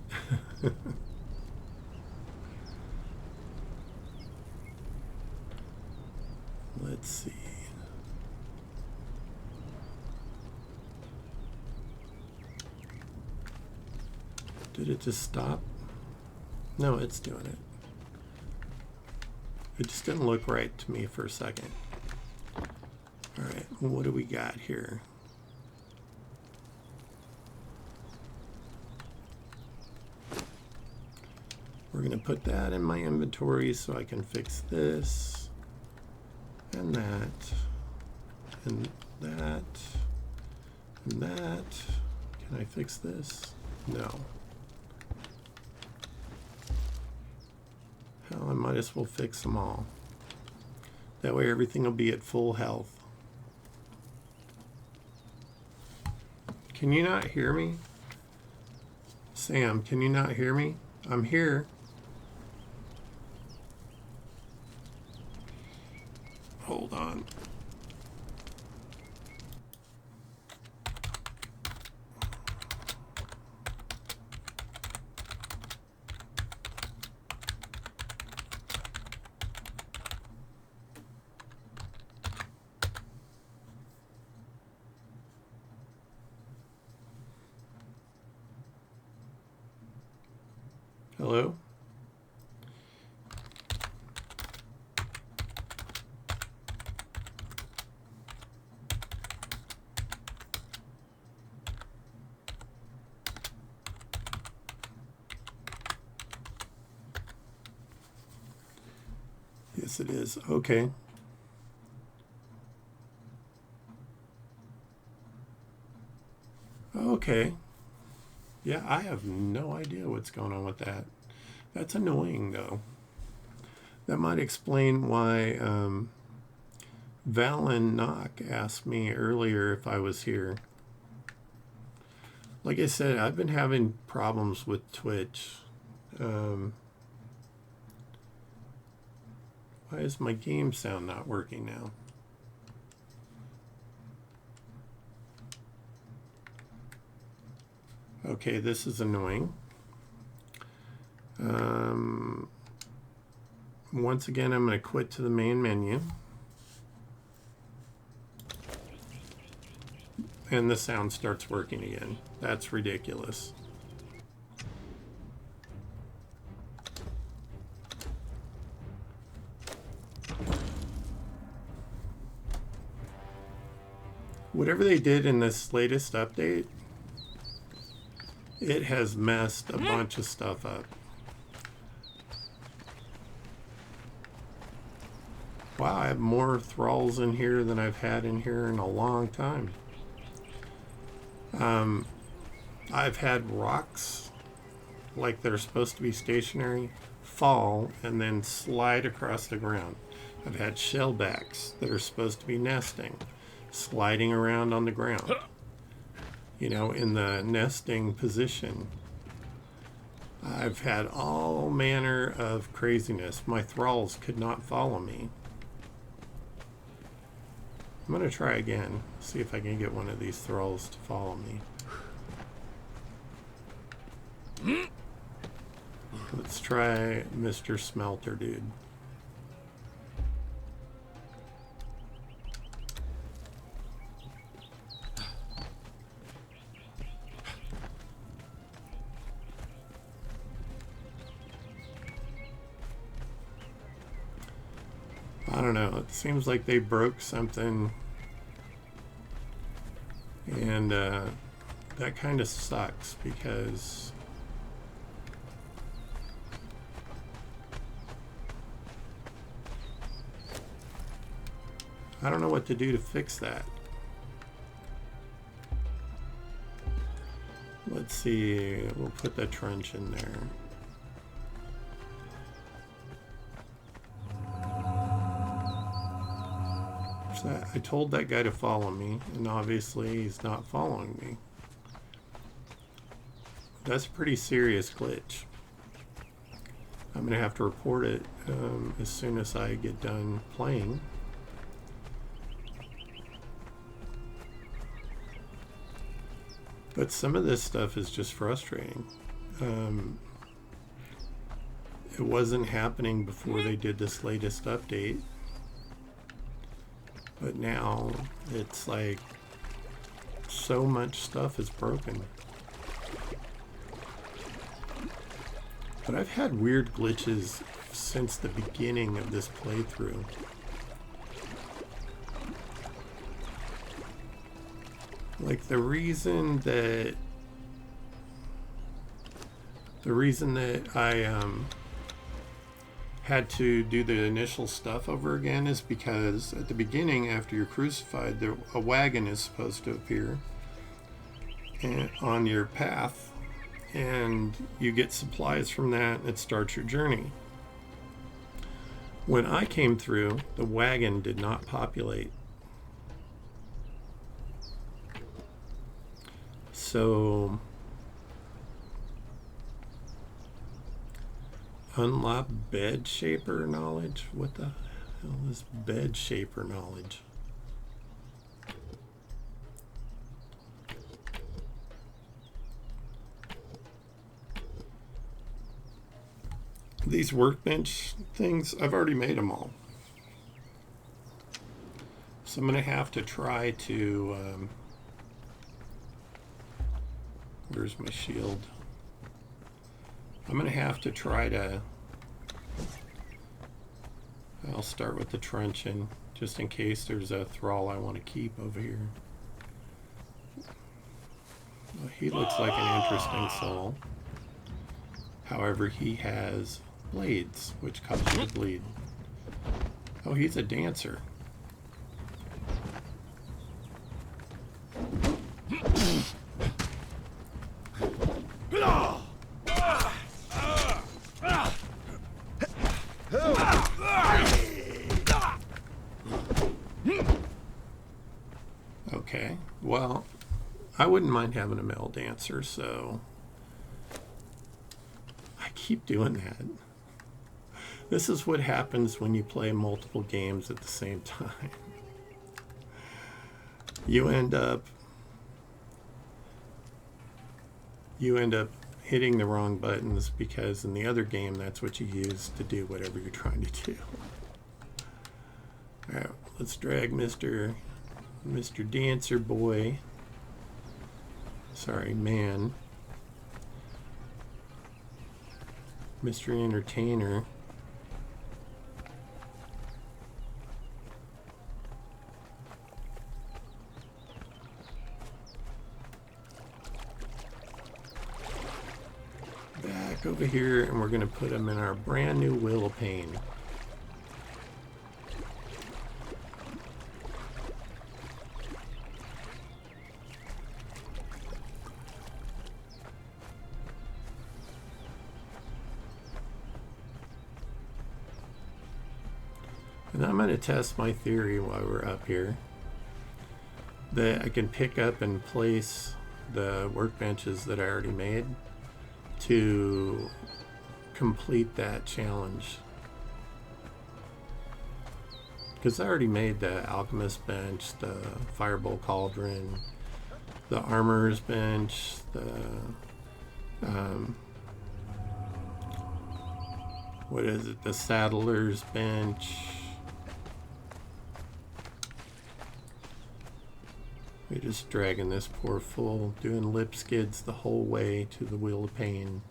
Let's see. Did it just stop? No, it's doing it. It just didn't look right to me for a second. All right, what do we got here? We're going to put that in my inventory so I can fix this and that and that and that. Can I fix this? No. Hell, I might as well fix them all. That way everything will be at full health. Can you not hear me? Sam, can you not hear me? I'm here. Hold on. Hello? Yes, it is. Okay. Okay. Yeah, I have no idea what's going on with that. That's annoying, though. That might explain why Valen Knock asked me earlier if I was here. Like I said, I've been having problems with Twitch. Why is my game sound not working now? Okay, this is annoying. once again, I'm going to quit to the main menu. And the sound starts working again. That's ridiculous. Whatever they did in this latest update, it has messed a bunch of stuff up. Wow, I have more Thralls in here than I've had in here in a long time. I've had rocks, like they're supposed to be stationary, fall and then slide across the ground. I've had shellbacks that are supposed to be nesting, sliding around on the ground, you know, in the nesting position. I've had all manner of craziness. My Thralls could not follow me. I'm going to try again, see if I can get one of these Thralls to follow me. Let's try Mr. Smelter Dude. I don't know, it seems like they broke something, and that kind of sucks because I don't know what to do to fix that. Let's see, we'll put the trench in there. I told that guy to follow me, and obviously he's not following me. That's a pretty serious glitch. I'm going to have to report it as soon as I get done playing. But some of this stuff is just frustrating. It wasn't happening before they did this latest update. But now it's like so much stuff is broken. But I've had weird glitches since the beginning of this playthrough. Like the reason that I had to do the initial stuff over again is because at the beginning, after you're crucified, a wagon is supposed to appear on your path, and you get supplies from that, and it starts your journey. When I came through, the wagon did not populate. So unlock bed shaper knowledge? What the hell is bed shaper knowledge? These workbench things, I've already made them all. So I'm going to have to try to... where's my shield? I'm going to have to try to... I'll start with the truncheon, just in case there's a Thrall I want to keep over here. Well, he looks like an interesting soul. However, he has blades, which cause you to bleed. Oh, he's a dancer. Okay, well, I wouldn't mind having a male dancer, so I keep doing that. This is what happens when you play multiple games at the same time. You end up hitting the wrong buttons, because in the other game that's what you use to do whatever you're trying to do. Alright, let's drag Mr. Dancer Boy. Sorry, man. Mr. Entertainer. Back over here, and we're going to put him in our brand new Wheel of Pain. And I'm going to test my theory while we're up here, that I can pick up and place the workbenches that I already made to complete that challenge. Because I already made the Alchemist bench, the Firebolt Cauldron, the Armorer's bench, the what is it, the Saddler's bench. We're just dragging this poor fool, doing lip skids the whole way to the Wheel of Pain.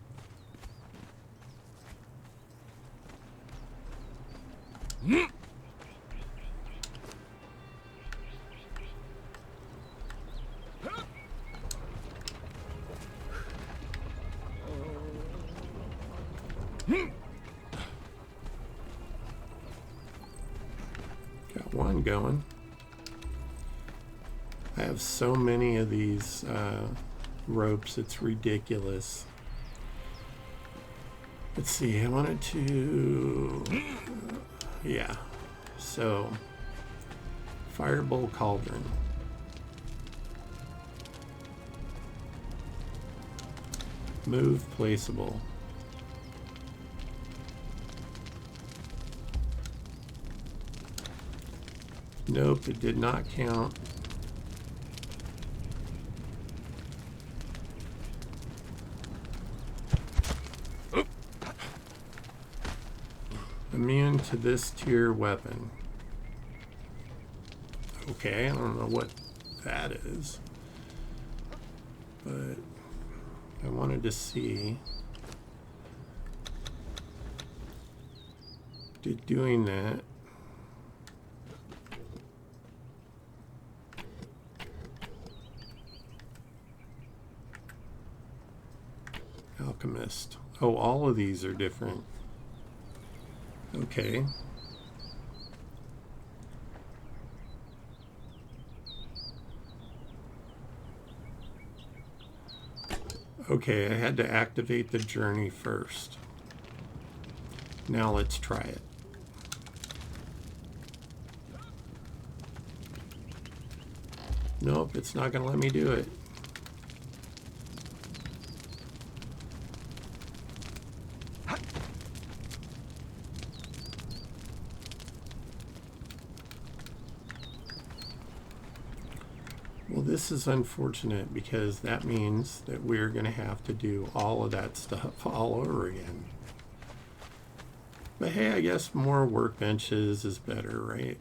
Got one going. I have so many of these ropes, it's ridiculous. Let's see, I wanted to... yeah, so... Firebolt Cauldron. Move placeable. Nope, it did not count. Immune to this tier weapon. Okay, I don't know what that is, but I wanted to see, did doing that Alchemist. Oh, all of these are different. Okay. Okay, I had to activate the journey first. Now let's try it. Nope, it's not going to let me do it. Well, this is unfortunate because that means that we're going to have to do all of that stuff all over again. But hey, I guess more workbenches is better, right?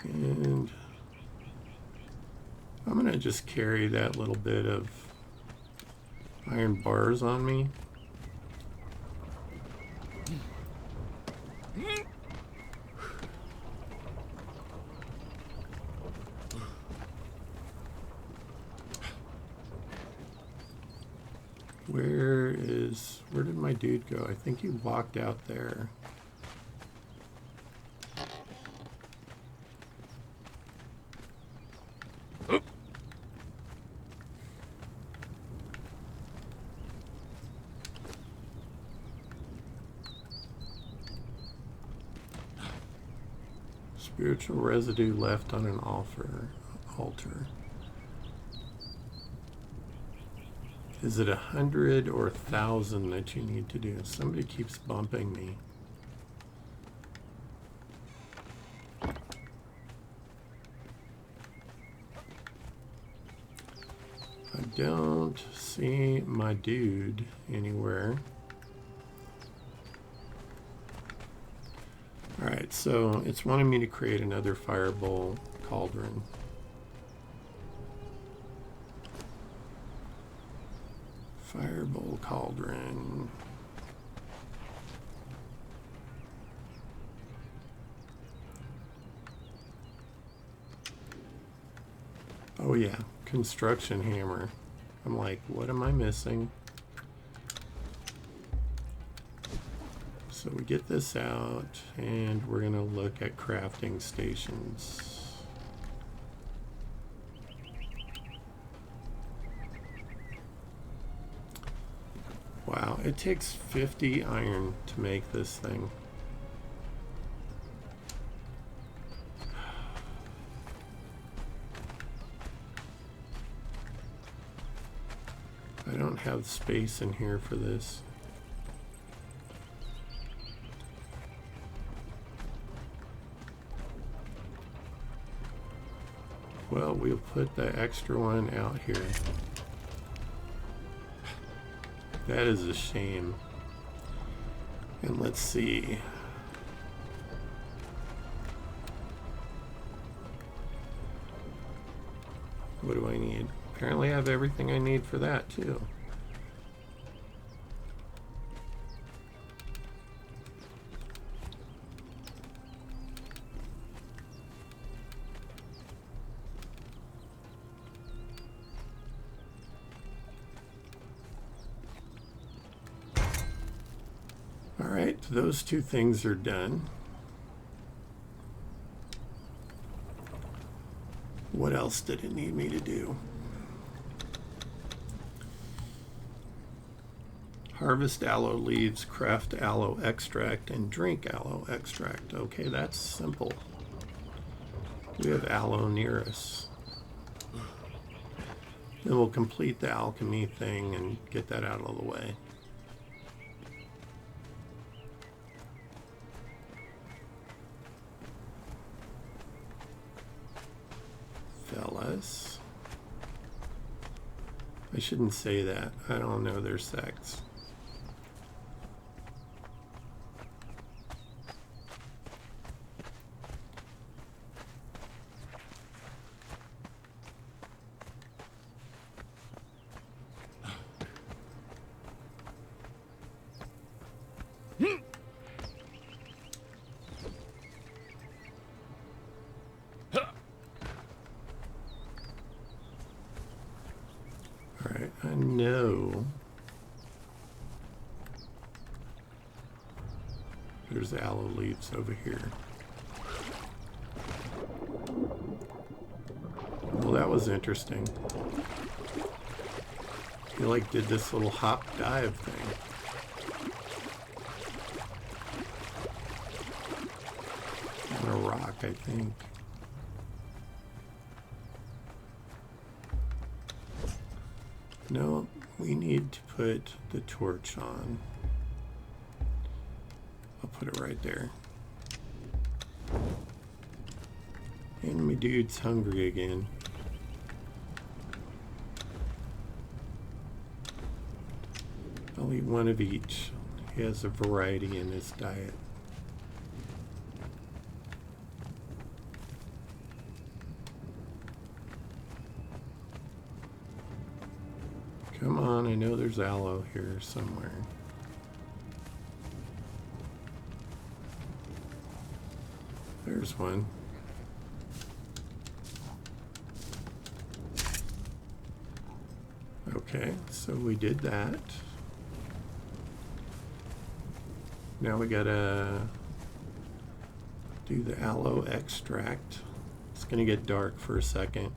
And I'm going to just carry that little bit of iron bars on me. Where did my dude go? I think he walked out there. Spiritual residue left on an altar. Is it 100 or 1,000 that you need to do? Somebody keeps bumping me. I don't see my dude anywhere. Alright, so it's wanting me to create another fireball cauldron. Fireball cauldron. Oh yeah, construction hammer. I'm like, what am I missing? So we get this out, and we're gonna look at crafting stations. Wow, it takes 50 iron to make this thing. I don't have space in here for this. Well, we'll put the extra one out here. That is a shame. And let's see. What do I need? Apparently I have everything I need for that too. Alright, those two things are done. What else did it need me to do? Harvest aloe leaves, craft aloe extract, and drink aloe extract. Okay, that's simple. We have aloe near us. Then we'll complete the alchemy thing and get that out of the way. Fellas. I shouldn't say that. I don't know their sex. Alright, I know there's aloe leaves over here. Well, that was interesting. He like did this little hop dive thing. On a rock, I think. No, we need to put the torch on. I'll put it right there. And my dude's hungry again. I'll eat one of each. He has a variety in his diet. Come on, I know there's aloe here somewhere. There's one. Okay, so we did that. Now we gotta do the aloe extract. It's gonna get dark for a second.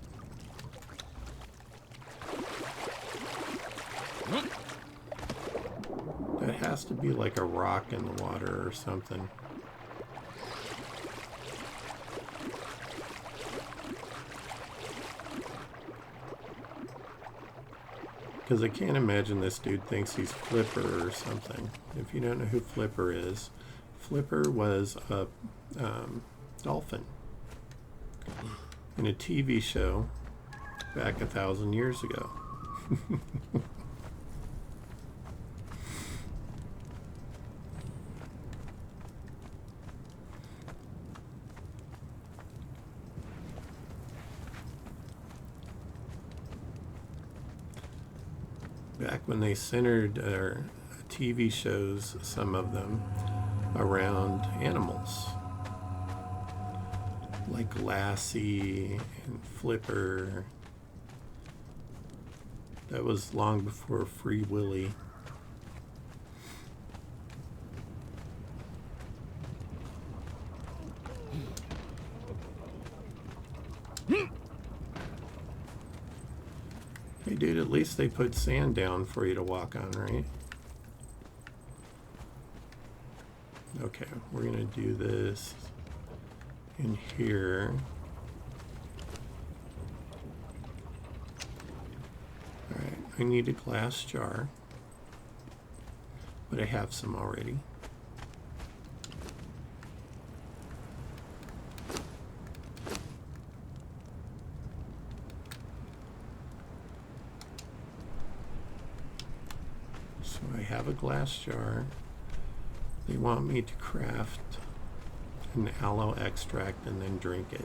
That has to be like a rock in the water or something. Because I can't imagine this dude thinks he's Flipper or something. If you don't know who Flipper is, Flipper was a dolphin in a TV show back 1,000 years ago. Back when they centered their TV shows, some of them, around animals, like Lassie and Flipper. That was long before Free Willy. Hey dude, at least they put sand down for you to walk on, right? Okay, we're gonna do this in here. Alright, I need a glass jar, but I have some already. So I have a glass jar. They want me to craft an aloe extract and then drink it.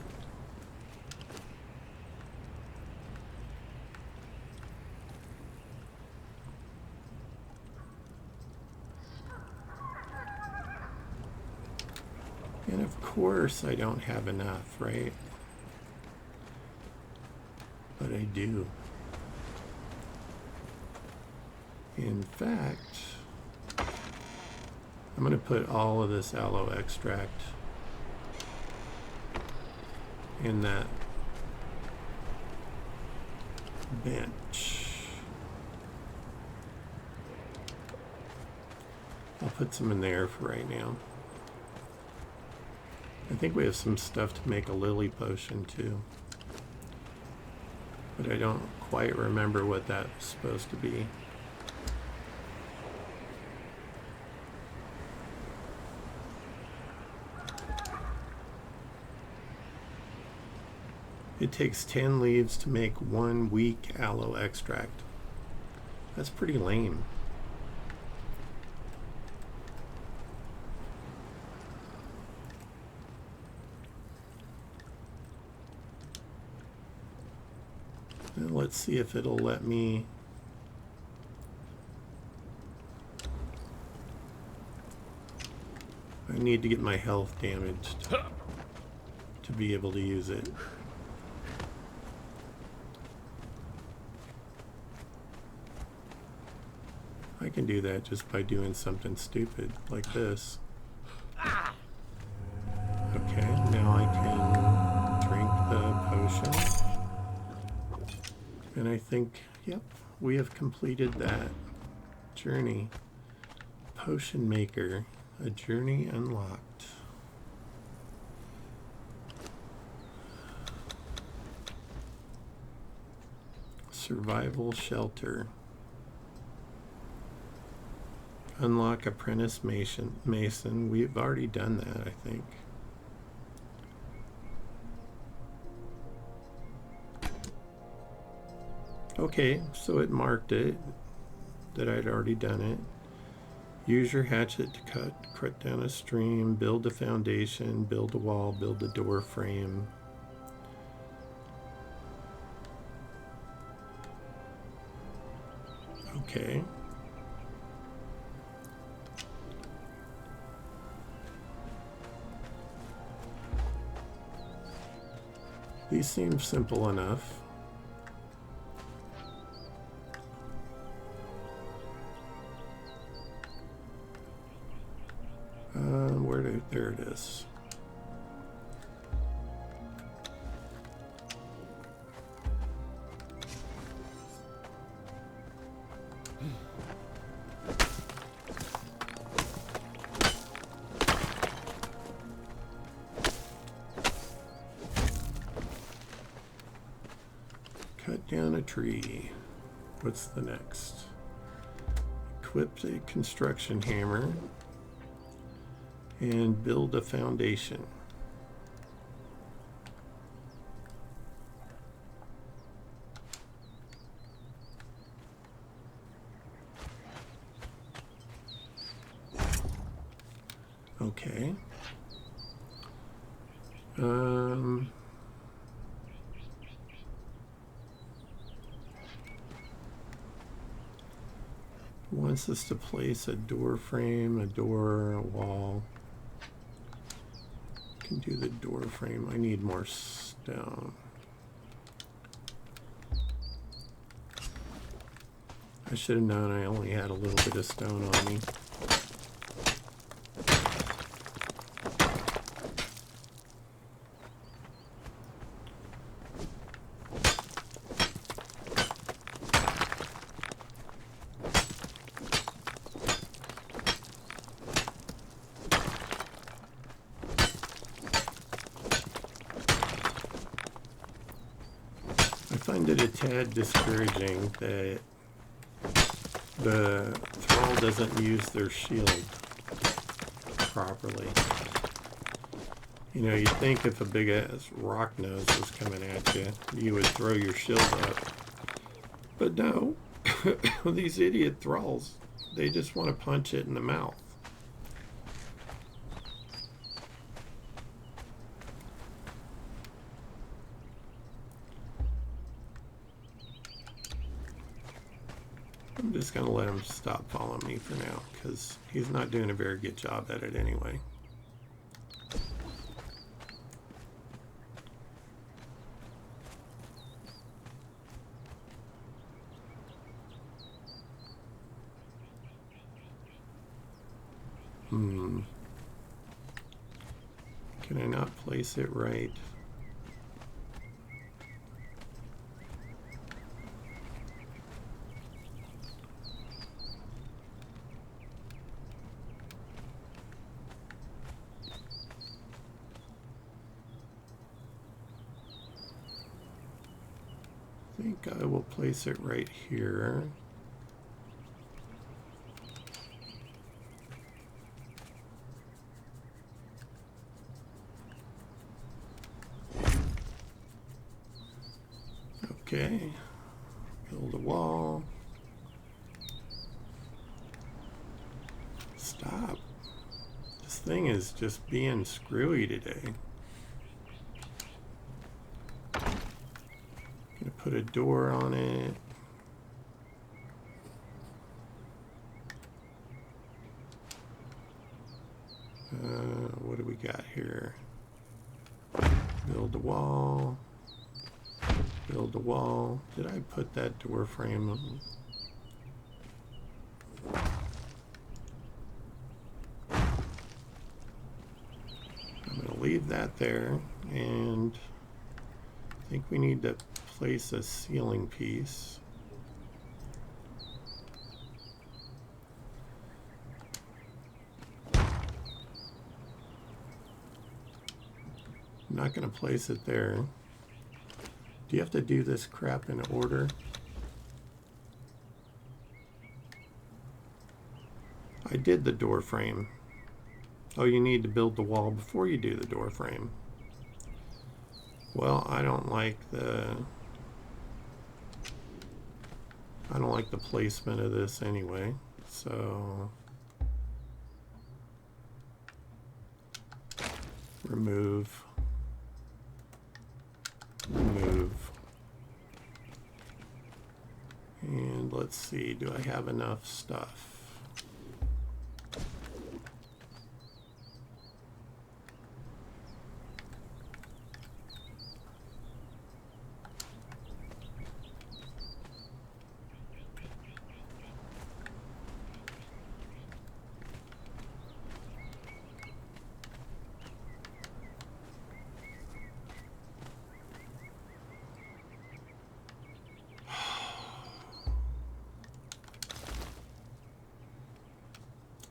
And of course I don't have enough, right? But I do. In fact, I'm going to put all of this aloe extract in that bench. I'll put some in there for right now. I think we have some stuff to make a lily potion too, but I don't quite remember what that's supposed to be. It takes 10 leaves to make 1 weak aloe extract. That's pretty lame. Now let's see if it'll let me. I need to get my health damaged to be able to use it. I can do that just by doing something stupid like this. Okay, now I can drink the potion. And I think, yep, we have completed that journey. Potion maker, a journey unlocked. Survival shelter. Unlock apprentice mason. We've already done that, I think. Okay, so it marked it that I'd already done it. Use your hatchet to cut down a stream, build a foundation, build a wall, build a door frame. Okay. These seem simple enough. There it is. Cut down a tree. What's the next? Equip a construction hammer and build a foundation. Okay. Wants us to place a door frame, a door, a wall. Can do the door frame. I need more stone. I should have known I only had a little bit of stone on me. I find it a tad discouraging that the Thrall doesn't use their shield properly. You know, you'd think if a big ass rock nose was coming at you, you would throw your shield up. But no, these idiot Thralls, they just want to punch it in the mouth. I'm just going to let him stop following me for now, because he's not doing a very good job at it anyway. Can I not place it right? I think I will place it right here. Okay, build a wall. Stop. This thing is just being screwy today. Gonna put a door on it. What do we got here? Build a wall. Build a wall. Did I put that door frame on? I'm going to leave that there, and I think we need to place a ceiling piece. I'm not going to place it there. Do you have to do this crap in order? I did the door frame. Oh, you need to build the wall before you do the door frame. Well, I don't like the placement of this anyway, so remove. And let's see, do I have enough stuff?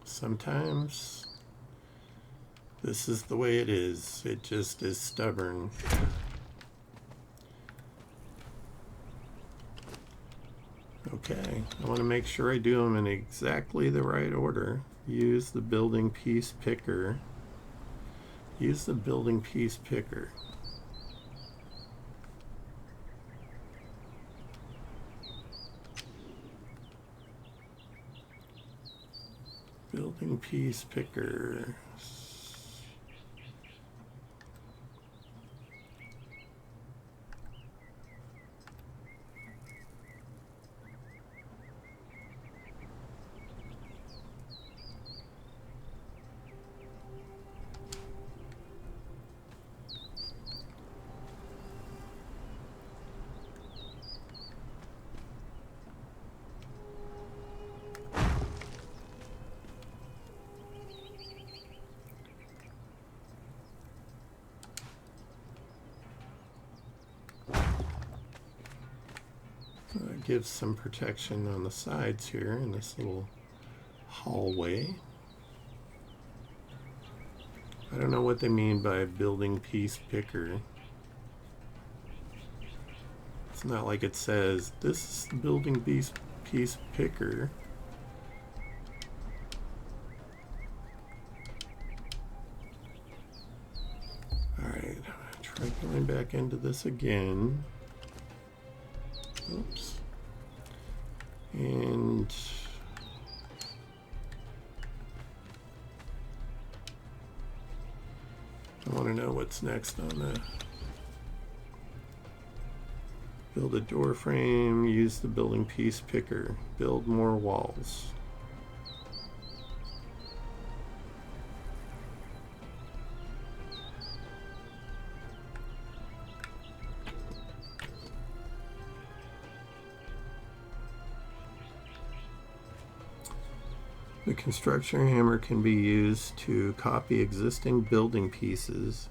Sometimes this is the way it is. It just is stubborn. Okay, I want to make sure I do them in exactly the right order. Use the building piece picker. Use the building piece picker. Building piece picker. gives some protection on the sides here in this little hallway. I don't know what they mean by building piece picker. It's not like it says, this is the building piece picker. Alright, try going back into this again. Oops. And I want to know what's next on the build a door frame, use the building piece picker, build more walls. The construction hammer can be used to copy existing building pieces.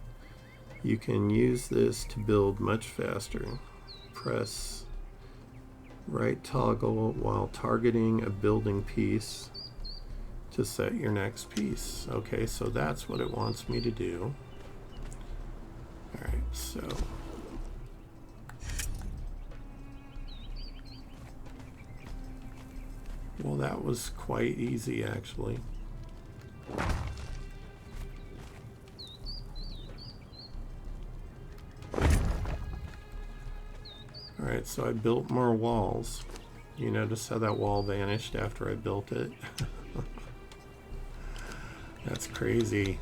You can use this to build much faster. Press right toggle while targeting a building piece to set your next piece. Okay, so that's what it wants me to do. Alright, so well, that was quite easy actually. Alright, so I built more walls. You notice how that wall vanished after I built it? That's crazy.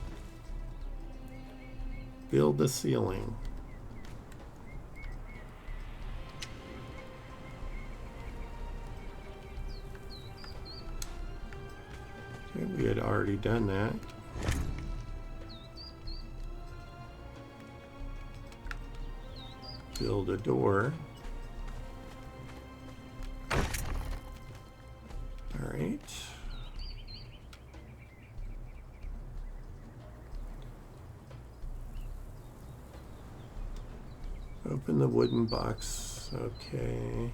Build the ceiling. Okay, we had already done that. Build a door. All right. Open the wooden box. Okay.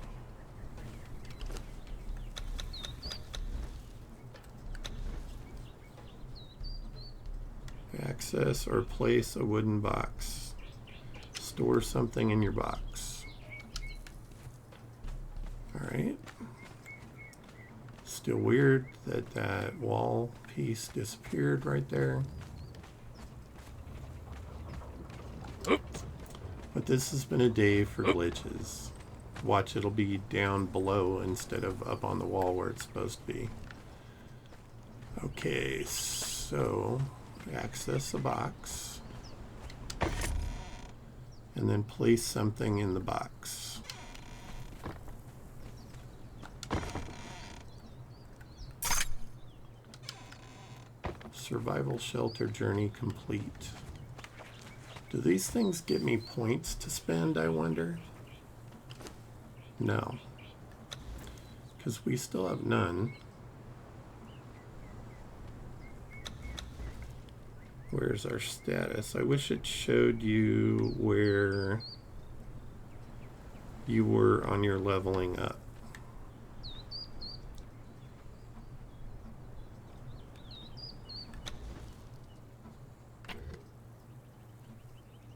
Access or place a wooden box. Store something in your box. All right. Still weird that that wall piece disappeared right there. But this has been a day for glitches. Watch, it'll be down below instead of up on the wall where it's supposed to be. Okay, so access a box and then place something in the box. Survival shelter journey complete. Do these things give me points to spend, I wonder? No, because we still have none. Where's our status? I wish it showed you where you were on your leveling up.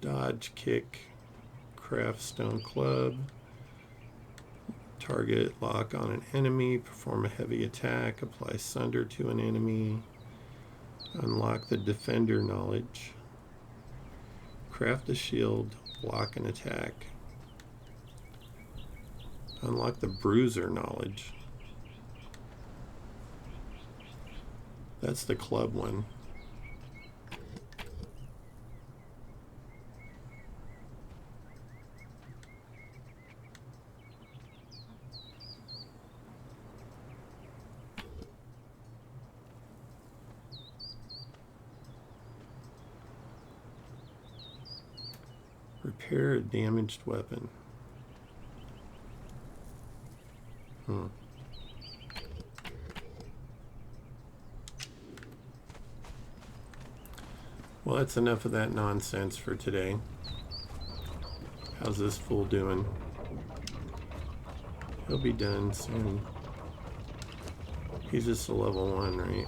Dodge, kick, craft stone club, target lock on an enemy, perform a heavy attack, apply sunder to an enemy, unlock the defender knowledge, craft a shield, block an attack, unlock the bruiser knowledge. That's the club one. Repair a damaged weapon. Well, that's enough of that nonsense for today. How's this fool doing? He'll be done soon. He's just a level 1, right?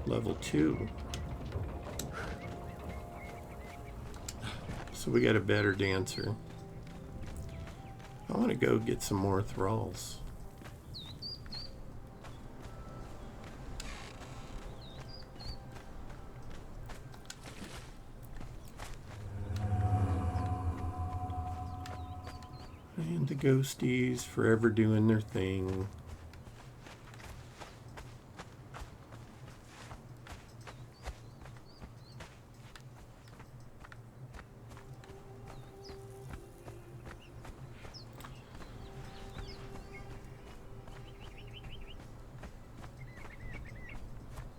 Level 2. So we got a better dancer. I want to go get some more Thralls. And the ghosties forever doing their thing.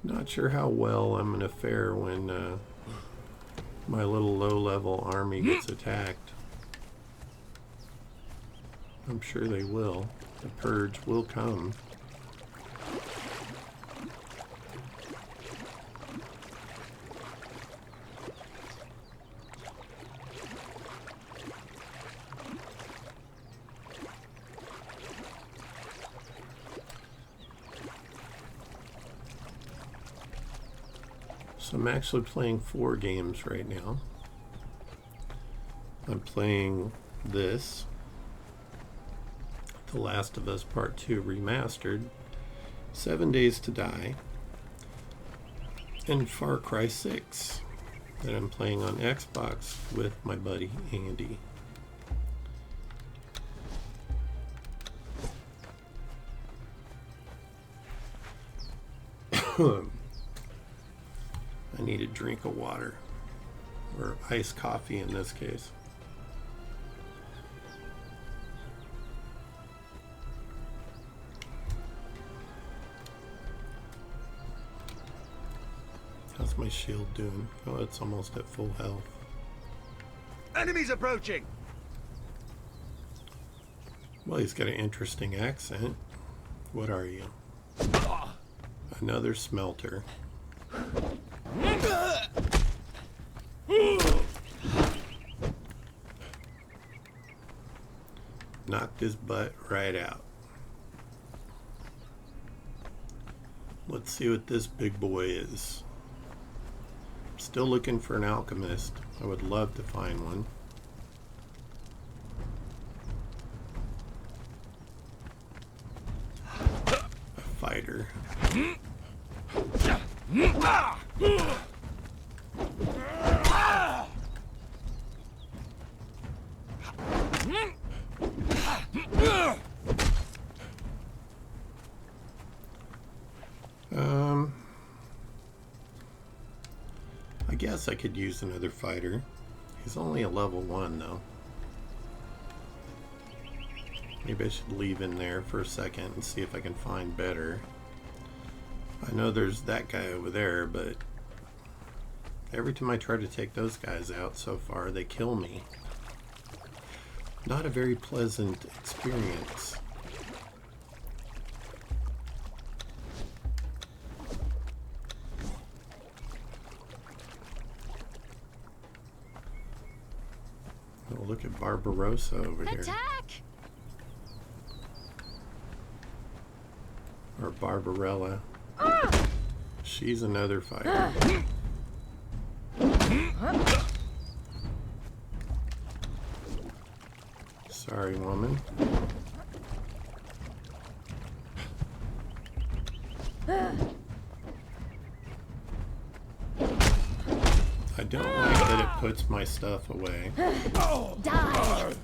Not sure how well I'm going to fare when my little low-level army gets attacked. I'm sure they will. The purge will come. So I'm actually playing 4 games right now. I'm playing this, The Last of Us Part 2 Remastered, 7 Days to Die, and Far Cry 6 that I'm playing on Xbox with my buddy Andy. I need a drink of water, or iced coffee in this case. How's my shield doing? Oh, it's almost at full health. Enemies approaching! Well, he's got an interesting accent. What are you? Another smelter. Knocked his butt right out. Let's see what this big boy is. Still looking for an alchemist. I would love to find one. A fighter. I guess I could use another fighter. He's only a level 1 though. Maybe I should leave in there for a second and see if I can find better. I know there's that guy over there, but every time I try to take those guys out so far, they kill me. Not a very pleasant experience. Oh, look at Barbarossa over here. Attack! Or Barbarella. She's another fighter. Sorry, woman. I don't like that it puts my stuff away. Die!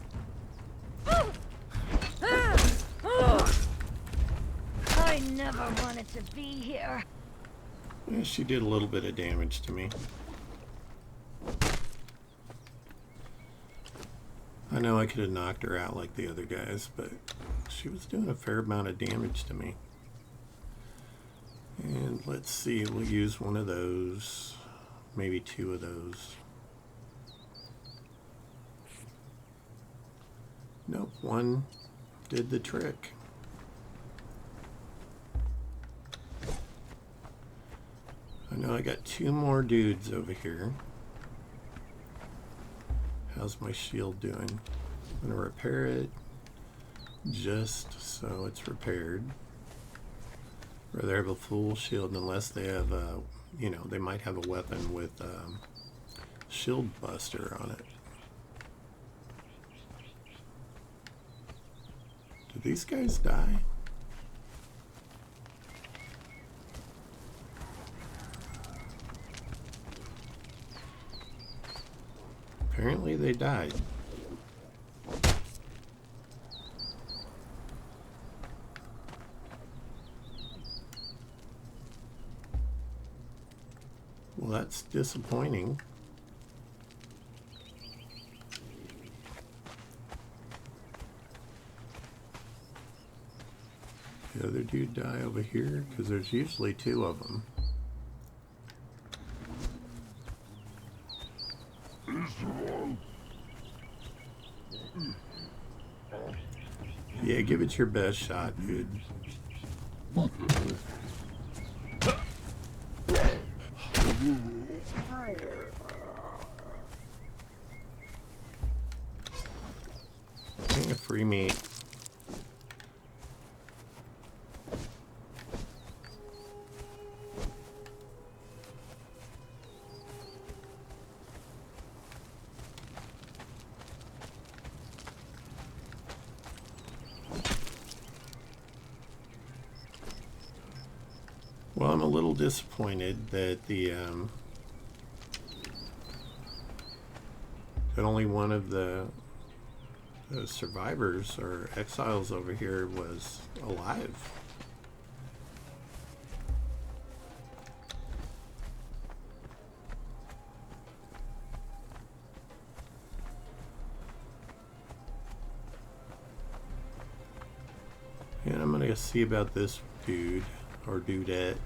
I never wanted to be here. Yeah, she did a little bit of damage to me. I know I could have knocked her out like the other guys, but she was doing a fair amount of damage to me. And let's see, we'll use one of those, maybe 2 of those. Nope, 1 did the trick. I know I got 2 more dudes over here. How's my shield doing? I'm gonna repair it just so it's repaired. Rather have a full shield unless they have a, you know, they might have a weapon with shield buster on it. Do these guys die? Apparently they died. Well, that's disappointing. The other dude die over here? Because there's usually 2 of them. Yeah, give it your best shot, dude. Getting a free meat. Well, I'm a little disappointed that that only one of the survivors or exiles over here was alive. And I'm gonna see about this dude or dudette.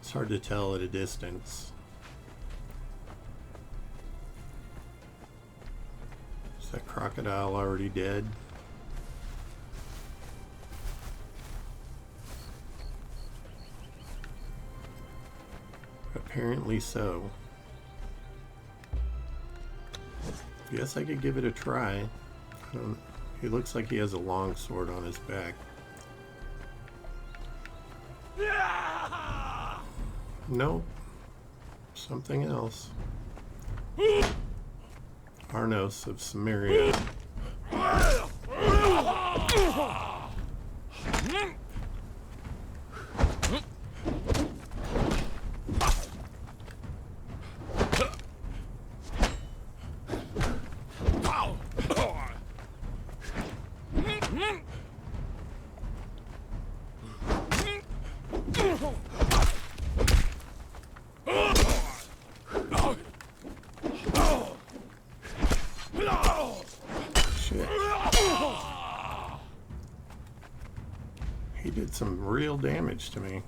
It's hard to tell at a distance. Is that crocodile already dead? Apparently so. Guess I could give it a try. He looks like he has a long sword on his back. Nope. Something else. Arnos of Samaria. He did some real damage to me.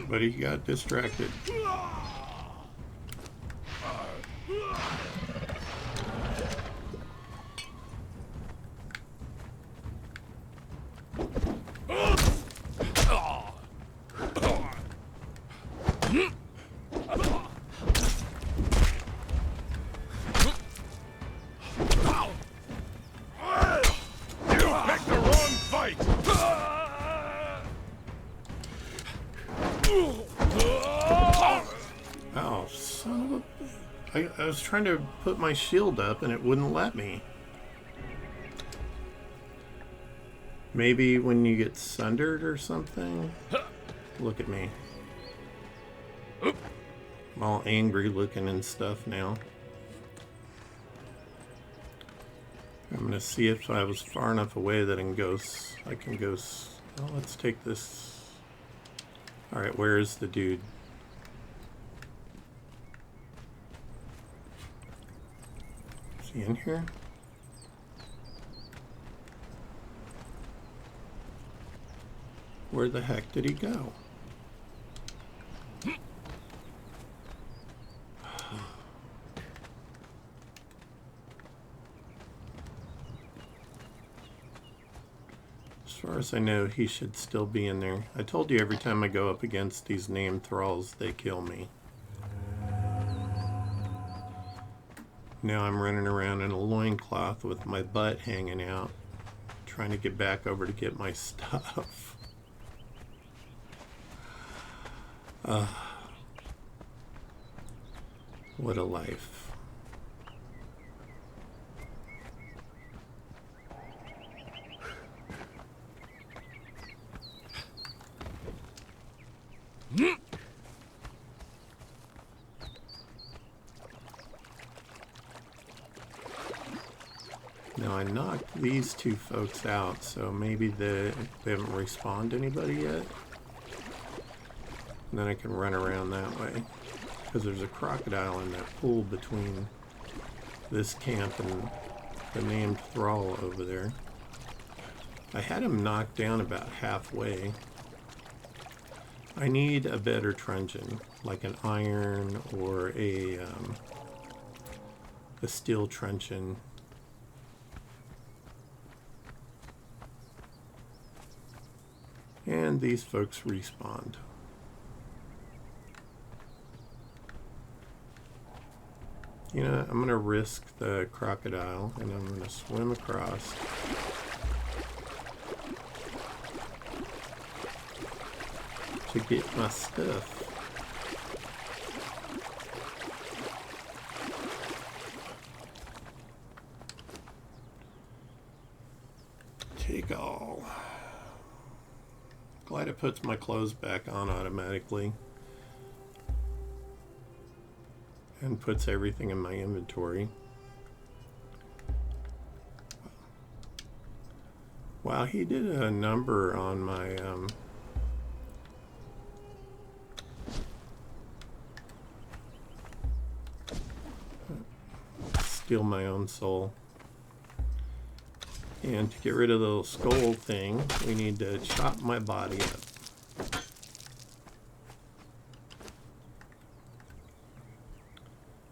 But he got distracted. Oh, son of a... I was trying to put my shield up and it wouldn't let me. Maybe when you get sundered or something? Look at me. I'm all angry looking and stuff now. I'm gonna see if I was far enough away that I can go. Well, let's take this. Alright, where is the dude? Is he in here? Where the heck did he go? As far as I know, he should still be in there. I told you every time I go up against these named Thralls, they kill me. Now I'm running around in a loincloth with my butt hanging out, trying to get back over to get my stuff. What a life. Now I knocked these two folks out, so maybe they haven't respawned anybody yet. And then I can run around that way. Because there's a crocodile in that pool between this camp and the named Thrall over there. I had him knocked down about halfway. I need a better truncheon, like an iron or a steel truncheon. And these folks respawned. You know, I'm going to risk the crocodile and I'm going to swim across. To get my stuff. Take all. Glad it puts my clothes back on automatically. And puts everything in my inventory. Wow, he did a number on my steal my own soul. And to get rid of the little skull thing, we need to chop my body up.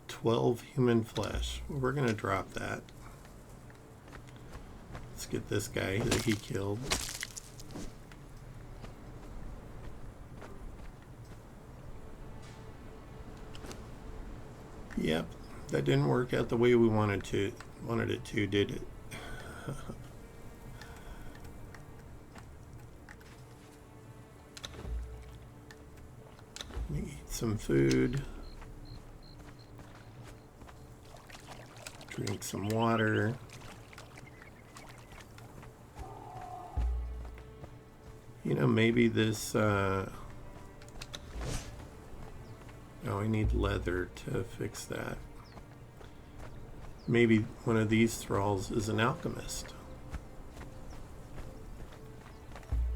$12 human flesh. We're gonna drop that. Let's get this guy that he killed. Yep, that didn't work out the way we wanted it to, did it? Eat some food. Drink some water. You know, maybe this, oh, I need leather to fix that. Maybe one of these thralls is an alchemist.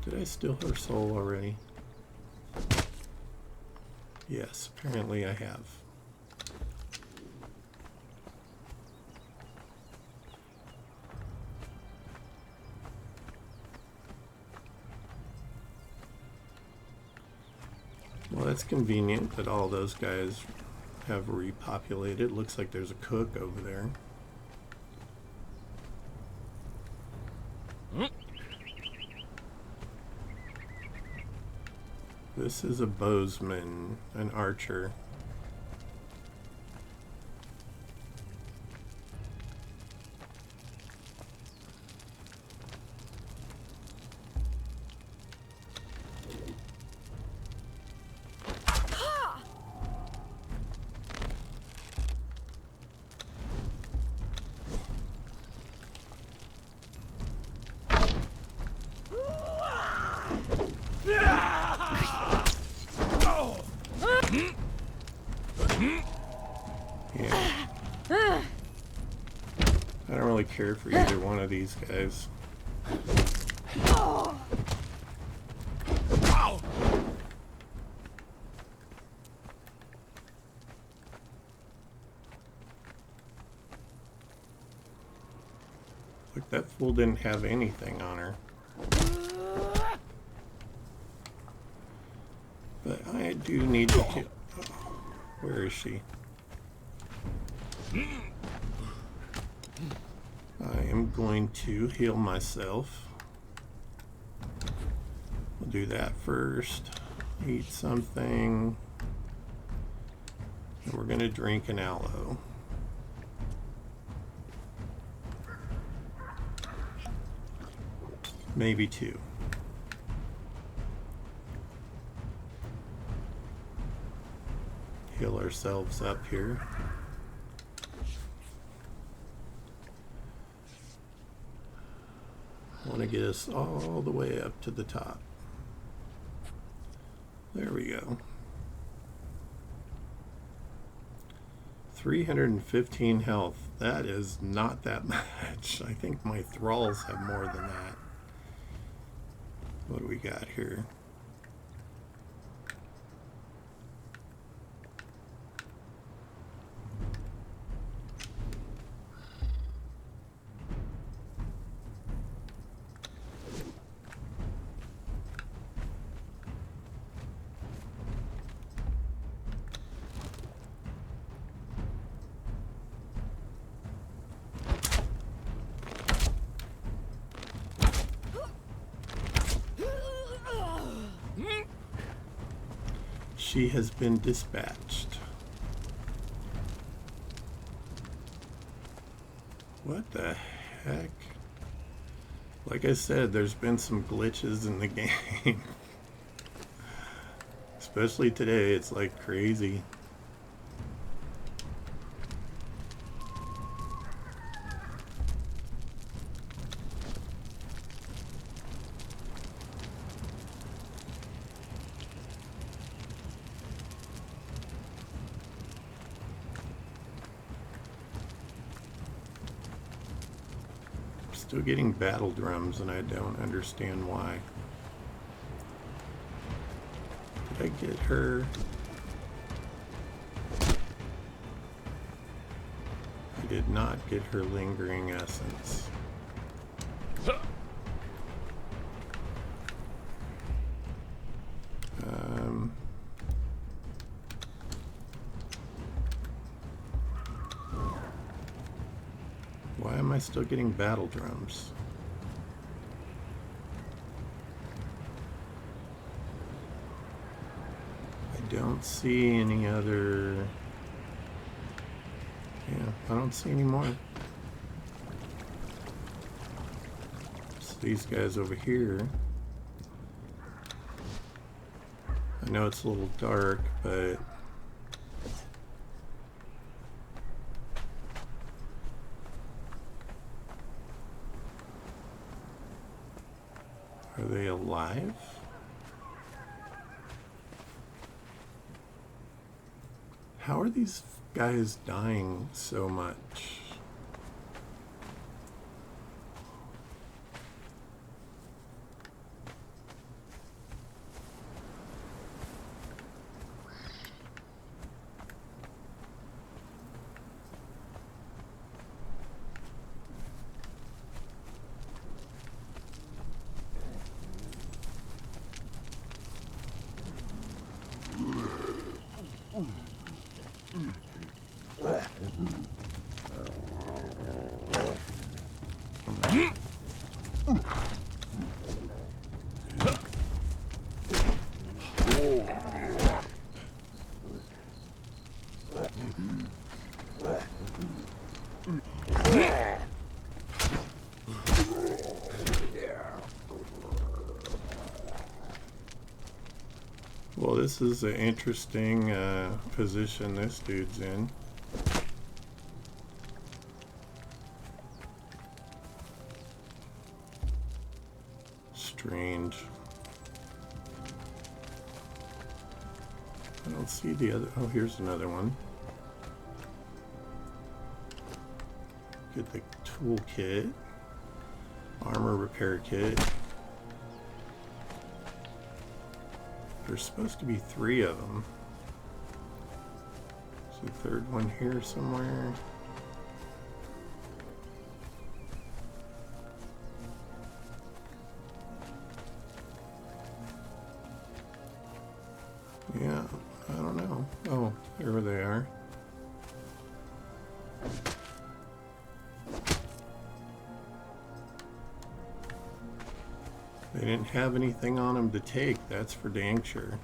Did I steal her soul already? Yes, apparently I have. Well, that's convenient that all those guys have repopulated. Looks like there's a cook over there. This is a bowsman, an archer. I don't really care for either one of these guys. Look, that fool didn't have anything on her. But I do need to kill... Oh, where is she? I am going to heal myself. do that first. Eat something. And we're going to drink an aloe. Maybe 2. Heal ourselves up here. I want to get us all the way up to the top. There we go. 315 health. That is not that much. I think my Thralls have more than that. What do we got here? She has been dispatched. What the heck? Like I said, there's been some glitches in the game. Especially today, it's like crazy. Still getting battle drums, and I don't understand why. Did I get her? I did not get her lingering essence. Why am I still getting battle drums? I don't see any other... Yeah, I don't see any more. So these guys over here. I know it's a little dark, but... Are they alive? How are these guys dying so much? Well, this is an interesting position this dude's in. Strange. I don't see the other. Oh, here's another one. Get the toolkit. Armor repair kit. There's supposed to be 3 of them. Is the 3rd one here somewhere? Yeah, I don't know. Oh, there they are. They didn't have anything on them to take, that's for dang sure.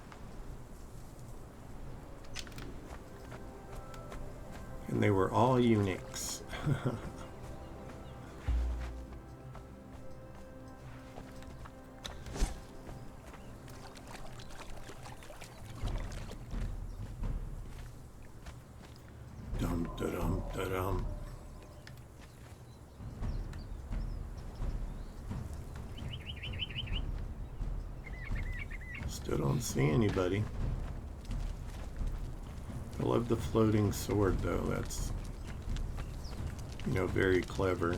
And they were all eunuchs. Dum da dum da dum. Still don't see anybody. I love the floating sword though. That's, you know, very clever.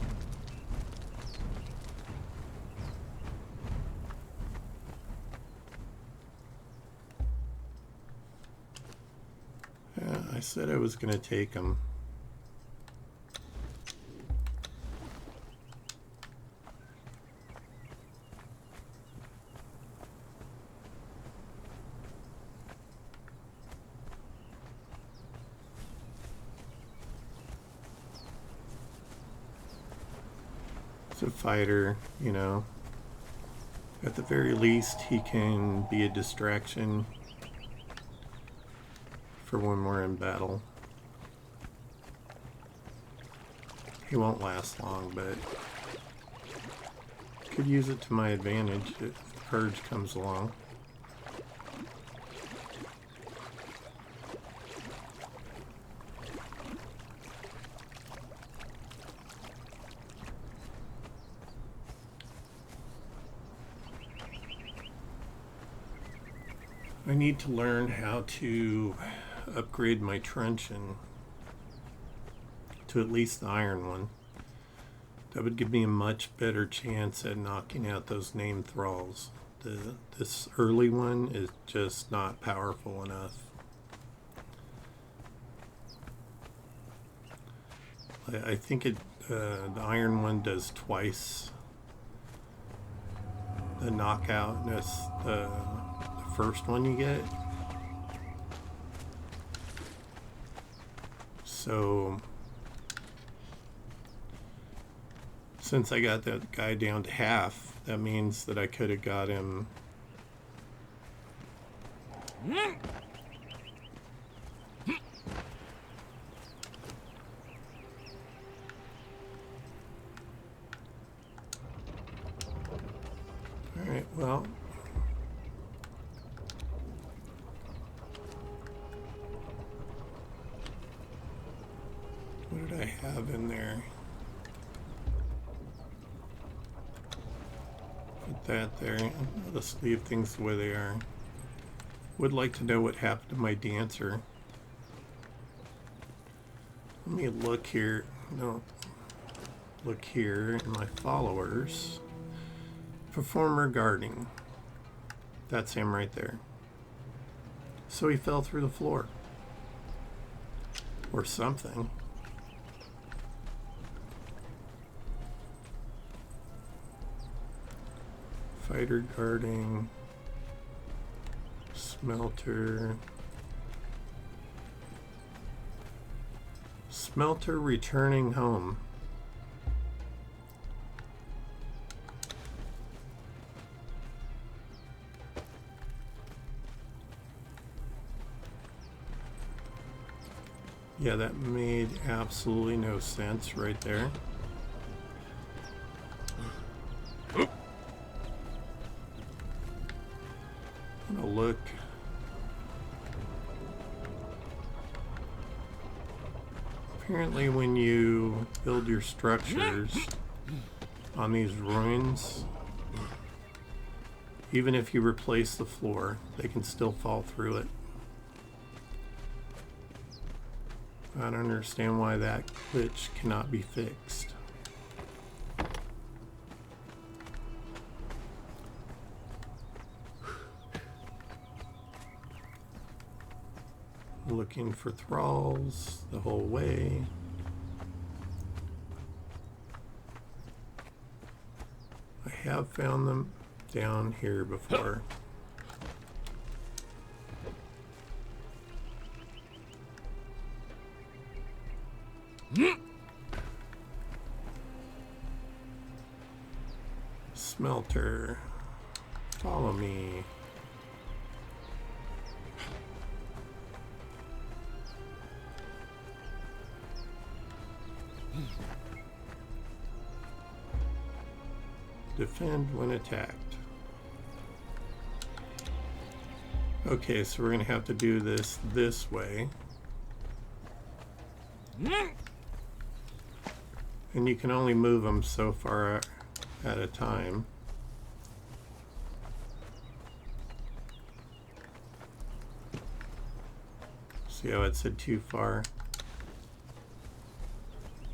Yeah, I said I was going to take them. A fighter, you know, at the very least he can be a distraction for when we're in battle. He won't last long, but could use it to my advantage if the purge comes along. I need to learn how to upgrade my truncheon to at least the iron one. That would give me a much better chance at knocking out those named thralls. This early one is just not powerful enough. I think the iron one does twice the knockout as the first one you get. So since I got that guy down to half, that means that I could have got him alright, well, what did I have in there? Put that there. I'll just leave things the way they are. Would like to know what happened to my dancer. Let me look here. No. Look here in my followers. Performer guarding. That's him right there. So he fell through the floor. Or something. Fighter guarding, smelter, returning home. Yeah, that made absolutely no sense right there. Look. Apparently when you build your structures on these ruins, even if you replace the floor, they can still fall through it. I don't understand why that glitch cannot be fixed. Looking for thralls the whole way. I have found them down here before. Smelter. Follow me. Defend when attacked. Okay, so we're going to have to do this way. And you can only move them so far at a time. See how it said too far?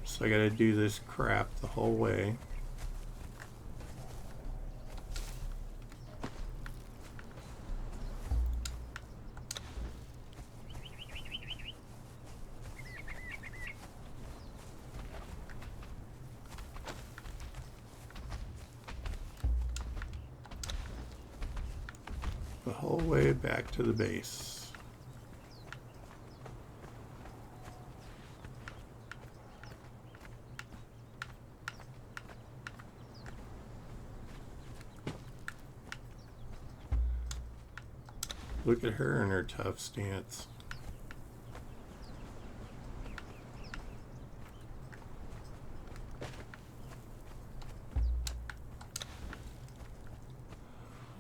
So I got to do this crap the whole way. The whole way back to the base. Look at her and her tough stance.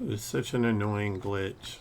It's such an annoying glitch.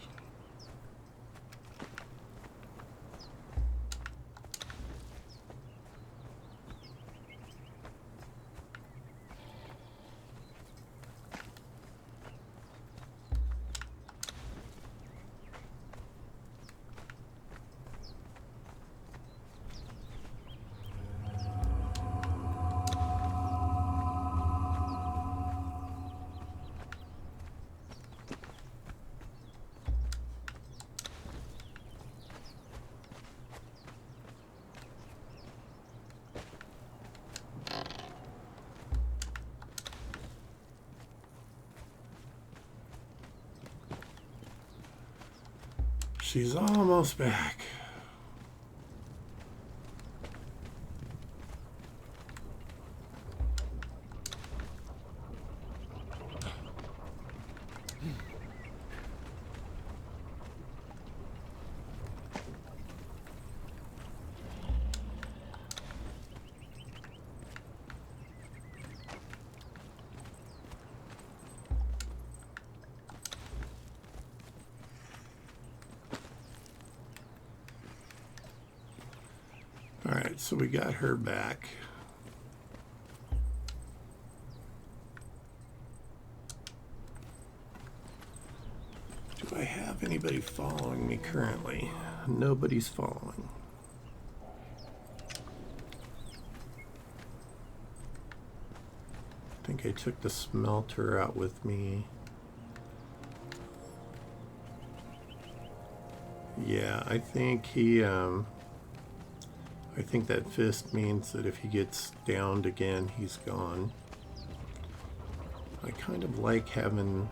She's almost back. Alright, so we got her back. Do I have anybody following me currently? Nobody's following. I think I took the smelter out with me. Yeah, I think he, I think that fist means that if he gets downed again, he's gone. I kind of like having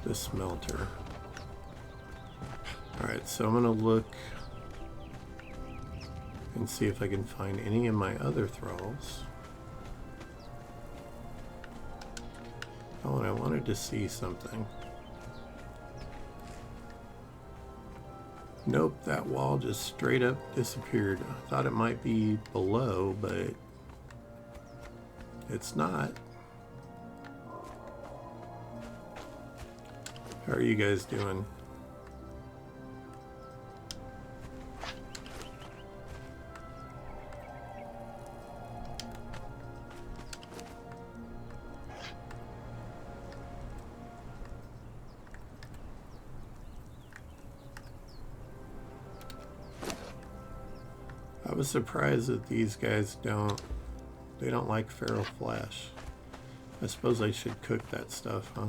the smelter. Alright, so I'm going to look and see if I can find any of my other thralls. Oh, and I wanted to see something. Nope, that wall just straight up disappeared. I thought it might be below, but it's not. How are you guys doing? I was surprised that these guys don't like feral flesh. I suppose I should cook that stuff, huh?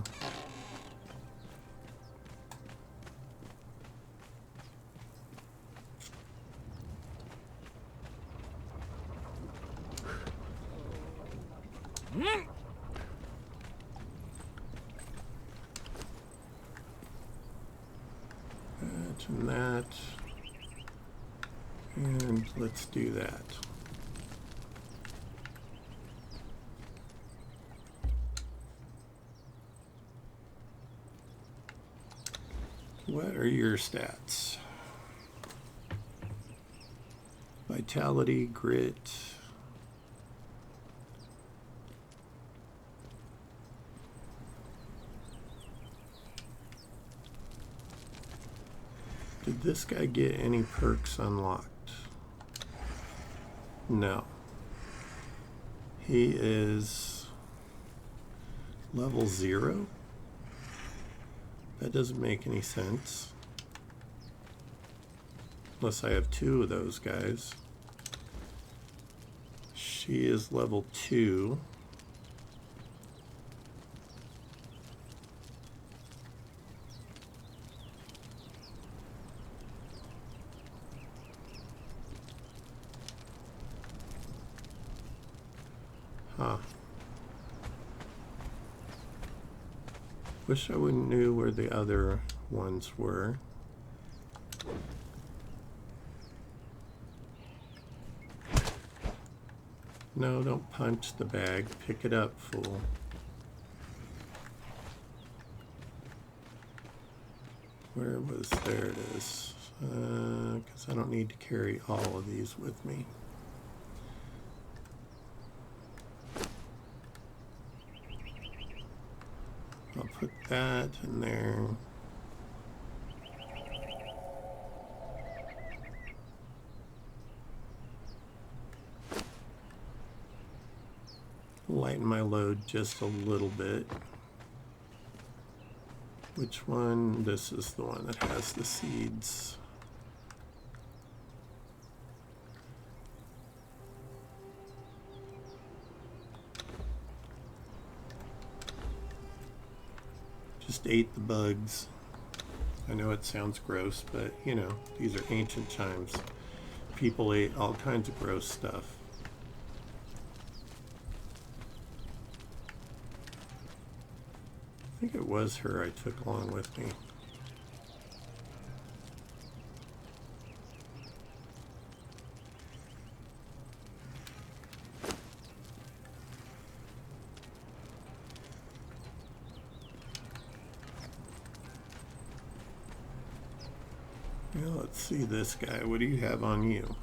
That and that. And let's do that. What are your stats? Vitality, grit. Did this guy get any perks unlocked? No. He is level 0? That doesn't make any sense. Unless I have 2 of those guys. She is level 2. Huh. Wish I would knew where the other ones were. No, don't punch the bag. Pick it up, fool. Where was... There it is. Because I don't need to carry all of these with me. I'll put that in there. Lighten my load just a little bit. Which one? This is the one that has the seeds. Just ate the bugs. I know it sounds gross, but you know, these are ancient times. People ate all kinds of gross stuff. I think it was her I took along with me. Well, let's see this guy. What do you have on you?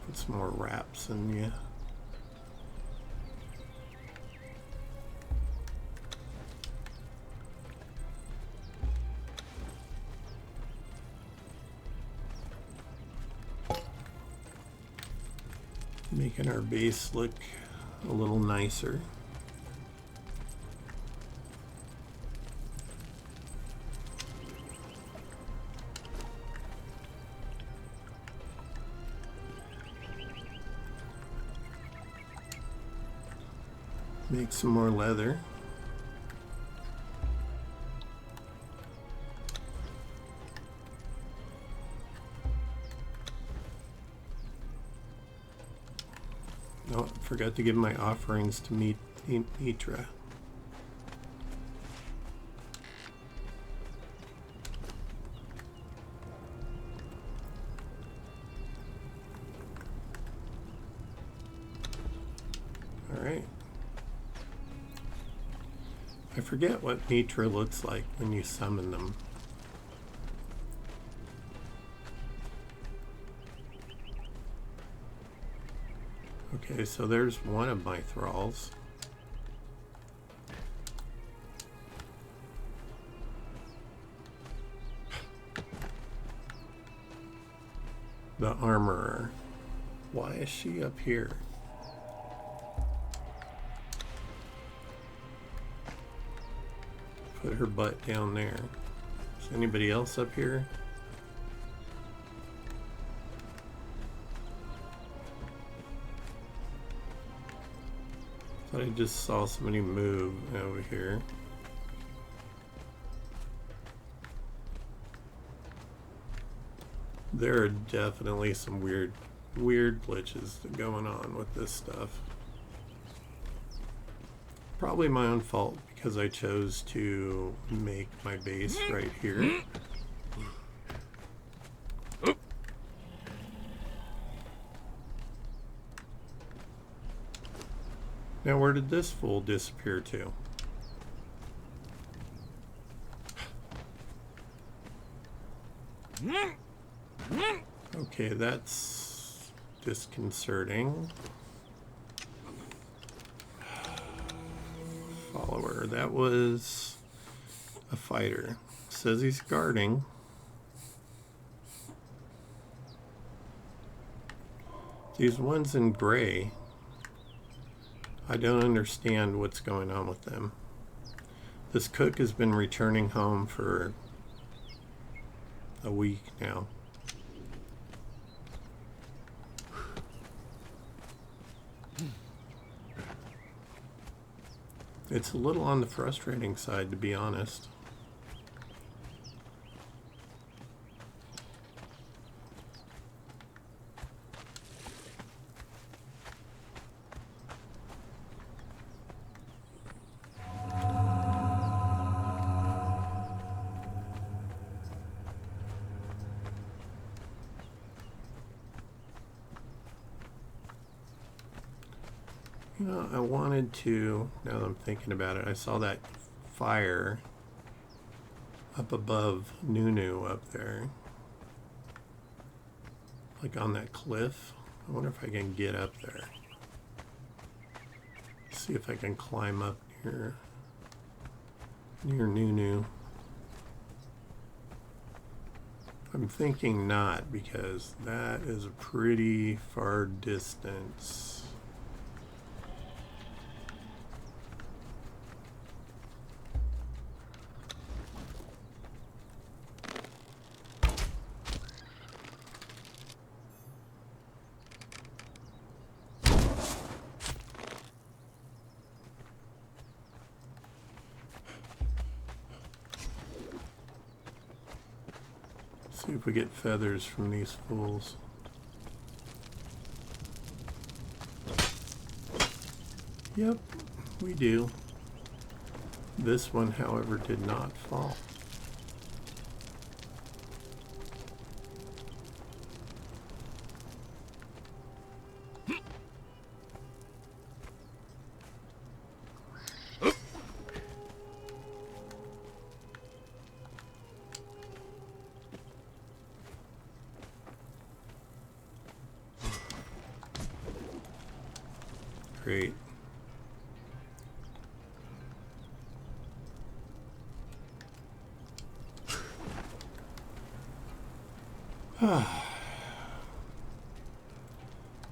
Put some more wraps in you. Making our base look a little nicer. Make some more leather. Oh, forgot to give my offerings to Mitra. All right. I forget what Mitra looks like when you summon them. Okay, so there's one of my thralls. The armorer. Why is she up here? Put her butt down there. Is anybody else up here? Thought I just saw somebody move over here. There are definitely some weird glitches going on with this stuff. Probably my own fault because I chose to make my base right here. Now where did this fool disappear to? Okay, that's disconcerting. Follower, that was a fighter. Says he's guarding. These ones in gray, I don't understand what's going on with them. This cook has been returning home for a week now. It's a little on the frustrating side, to be honest. You know, I wanted to, now that I'm thinking about it, I saw that fire up above Nunu up there. Like on that cliff. I wonder if I can get up there. See if I can climb up near Nunu. I'm thinking not, because that is a pretty far distance. See if we get feathers from these fools. Yep, we do. This one, however, did not fall. Great.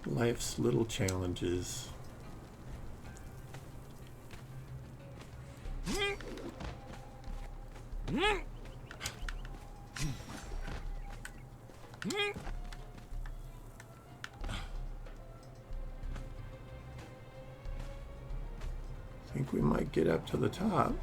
Life's little challenges. I think we might get up to the top.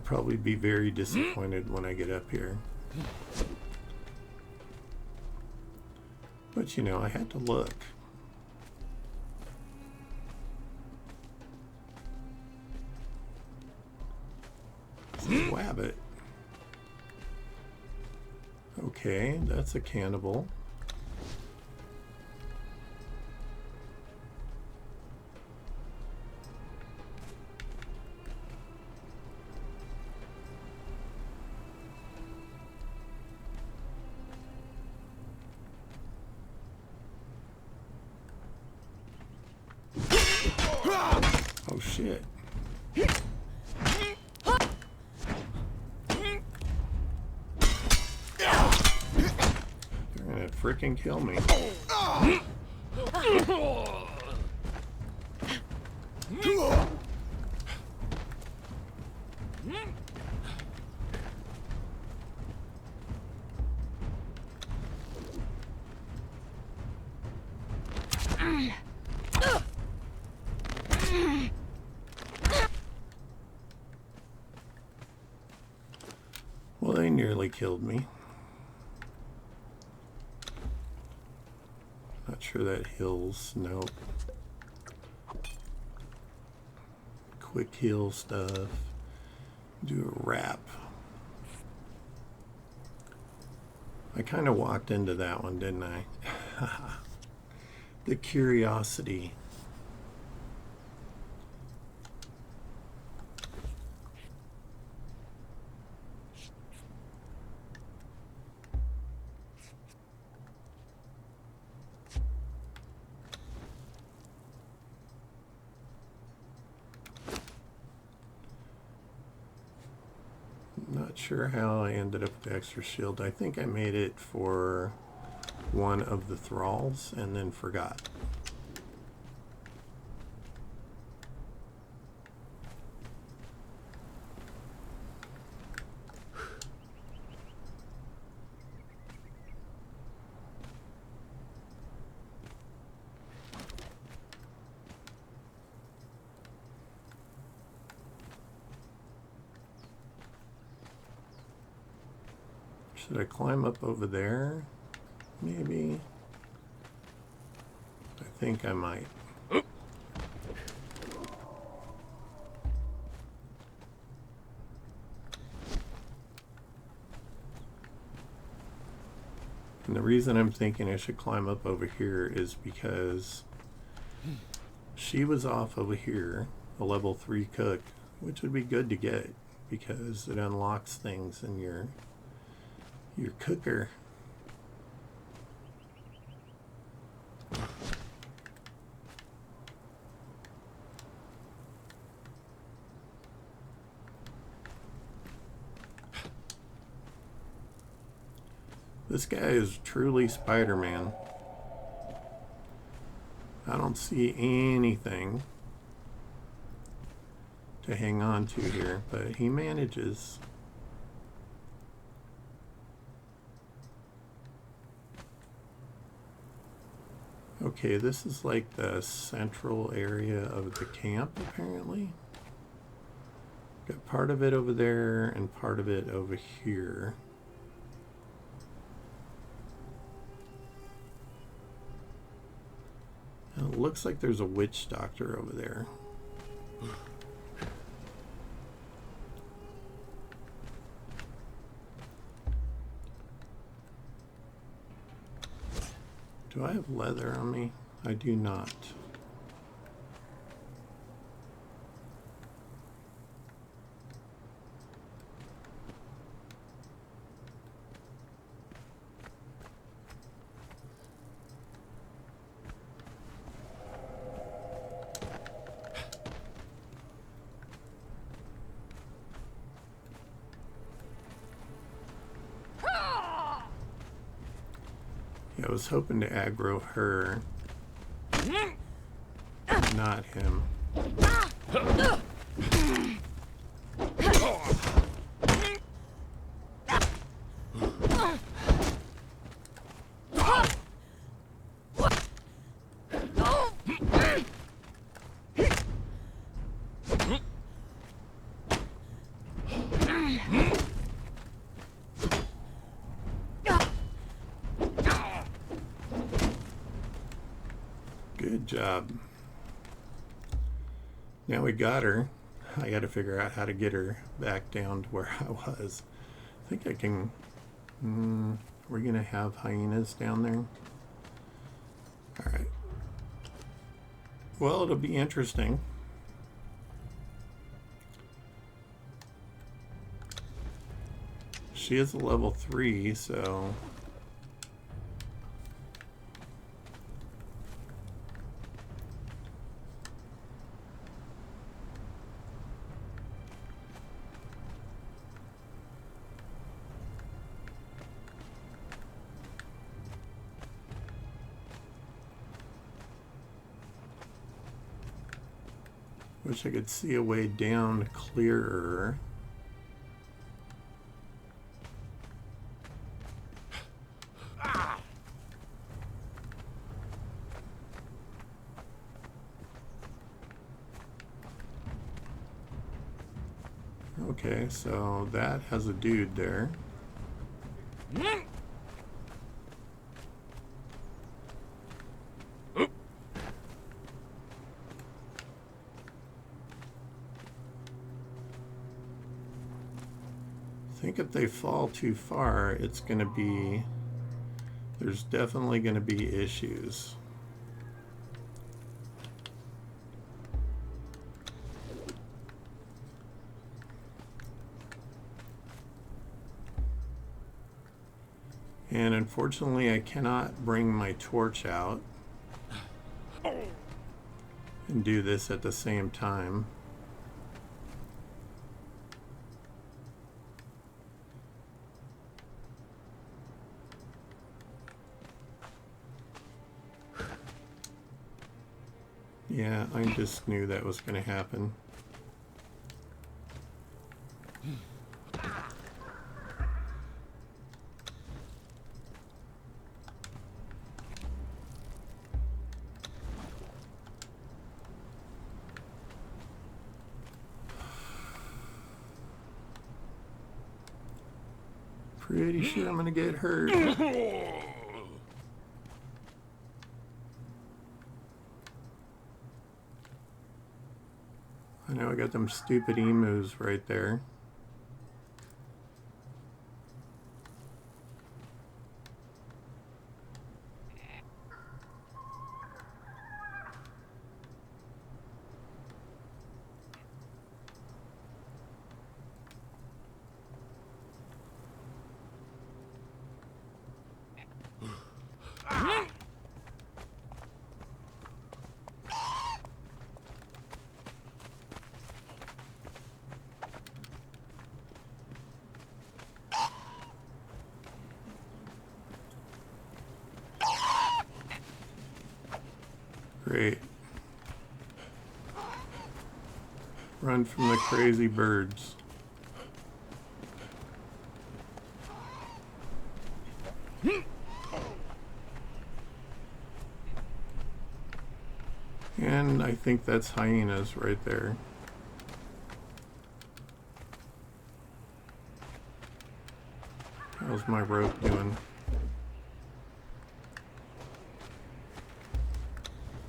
Probably be very disappointed when I get up here. But you know, I had to look. It's a wabbit. Okay, that's a cannibal. Oh shit. They're gonna frickin' kill me. Well, they nearly killed me. Not sure that heals. Nope. Quick heal stuff. Do a wrap. I kind of walked into that one, didn't I? The curiosity. Not sure how I ended up with the extra shield. I think I made it for one of the Thralls and then forgot. Should I climb up over there? Maybe. I think I might. And the reason I'm thinking I should climb up over here is because she was off over here, a level 3 cook, which would be good to get because it unlocks things in your cooker. This guy is truly Spider-Man. I don't see anything to hang on to here, but he manages. Okay, this is like the central area of the camp, apparently. Got part of it over there and part of it over here. And it looks like there's a witch doctor over there. Do I have leather on me? I do not. I was hoping to aggro her, not him. Good job. Now we got her. I got to figure out how to get her back down to where I was. I think I can. We're going to have hyenas down there. Alright. Well, it'll be interesting. She is a level 3, so... Wish I could see a way down clearer. Okay, so that has a dude there. I think if they fall too far, it's going to be... There's definitely going to be issues. And unfortunately, I cannot bring my torch out and do this at the same time. Yeah, I just knew that was going to happen. Pretty sure I'm going to get hurt. I know I got them stupid emus right there. Great. Run from the crazy birds. And I think that's hyenas right there. How's my rope doing?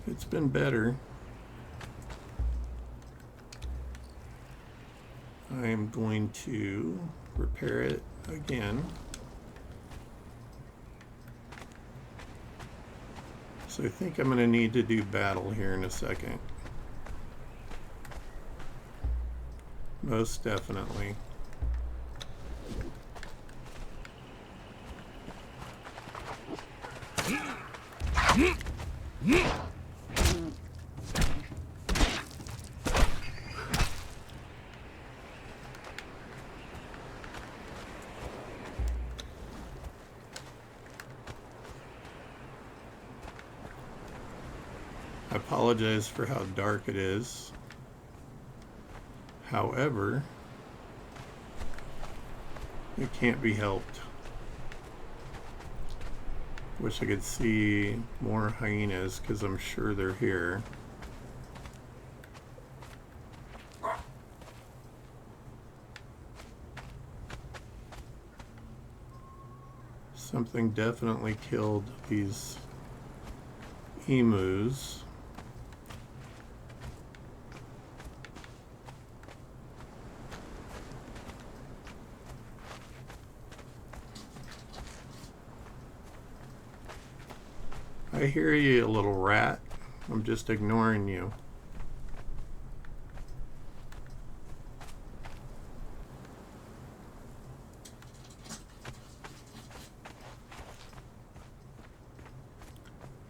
It's been better. I am going to repair it again. So I think I'm going to need to do battle here in a second. Most definitely. I apologize for how dark it is. However, it can't be helped. Wish I could see more hyenas because I'm sure they're here. Something definitely killed these emus. I hear you, little rat. I'm just ignoring you.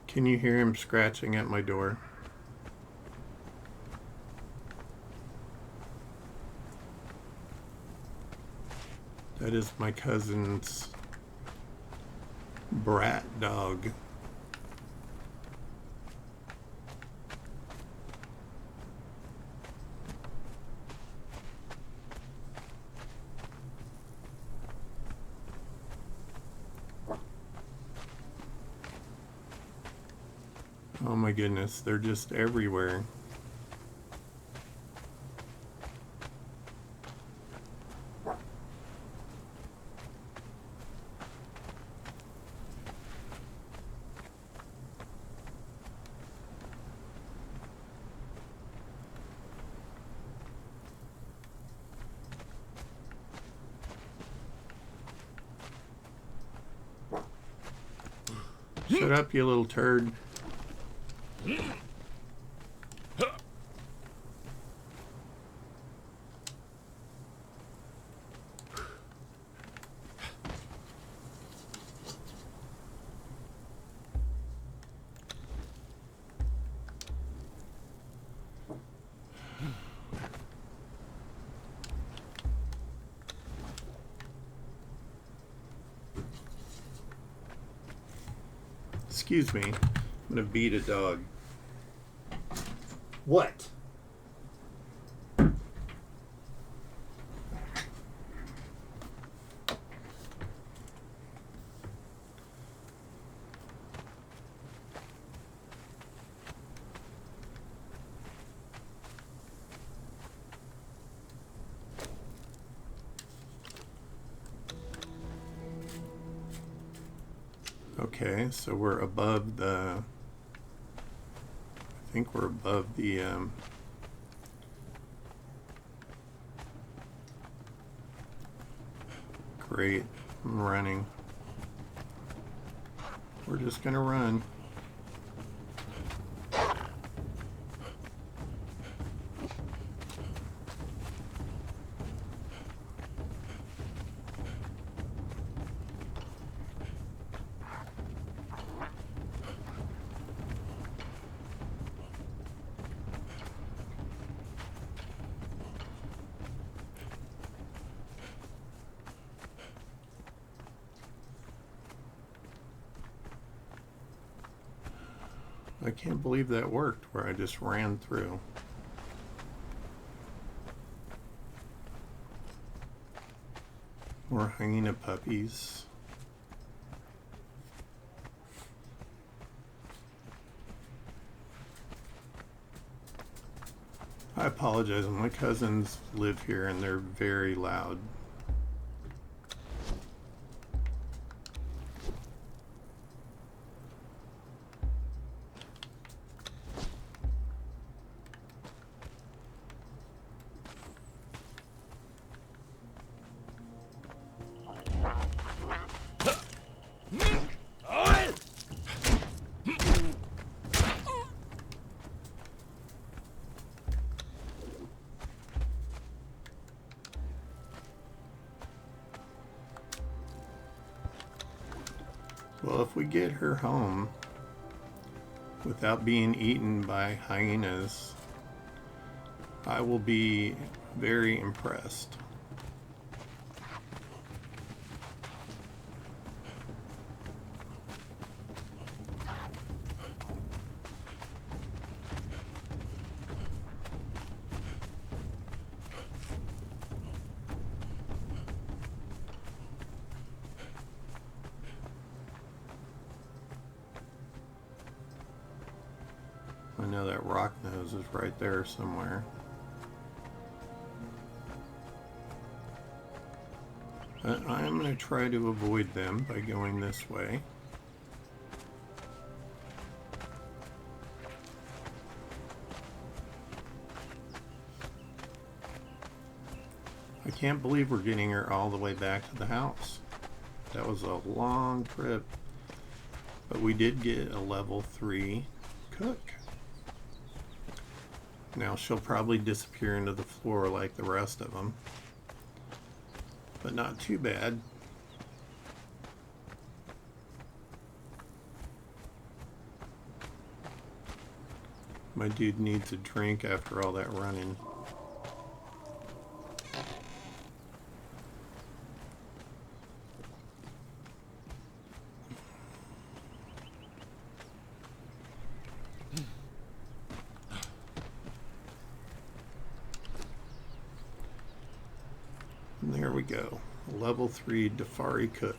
Can you hear him scratching at my door? That is my cousin's brat dog. Oh my goodness, they're just everywhere. Shut up, you little turd. Excuse me, I'm gonna beat a dog. What? Okay, so we're above the, I think we're above the, great, I'm running. We're just gonna run. I can't believe that worked, where I just ran through. More hyena puppies. I apologize, my cousins live here and they're very loud. Well, if we get her home without being eaten by hyenas, I will be very impressed. I know that rock nose is right there somewhere. But I am going to try to avoid them by going this way. I can't believe we're getting her all the way back to the house. That was a long trip. But we did get a level 3 cook. Now she'll probably disappear into the floor like the rest of them. But not too bad. My dude needs a drink after all that running. And there we go. Level 3 Dafari Cook.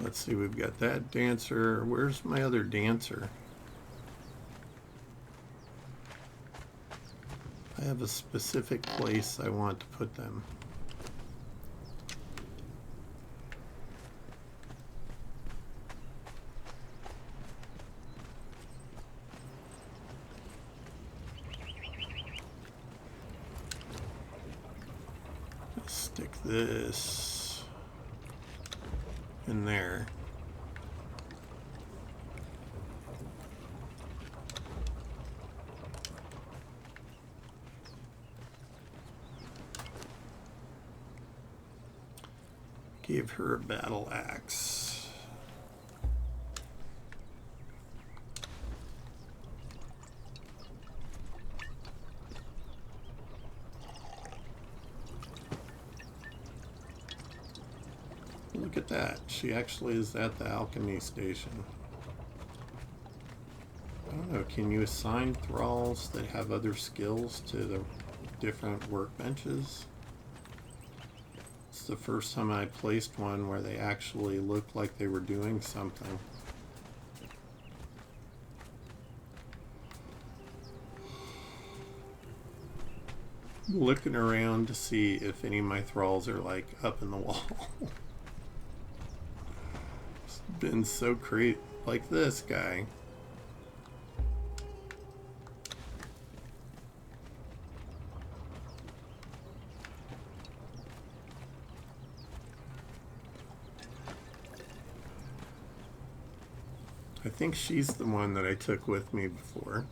Let's see, we've got that dancer. Where's my other dancer? I have a specific place I want to put them. Stick this in there. Give her a battle axe. Look at that. She actually is at the alchemy station. I don't know. Can you assign thralls that have other skills to the different workbenches? It's the first time I placed one where they actually looked like they were doing something. Looking around to see if any of my thralls are like up in the wall. It's been so great, like this guy. I think she's the one that I took with me before.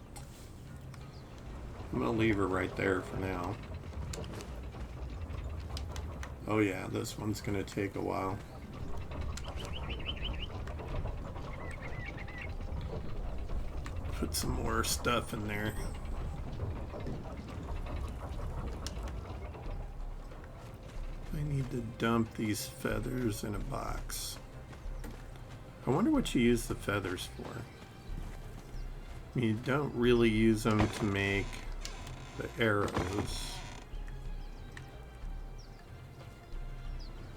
I'm gonna leave her right there for now. Oh yeah, this one's gonna take a while. Put some more stuff in there. I need to dump these feathers in a box. I wonder what you use the feathers for. I mean, you don't really use them to make the arrows.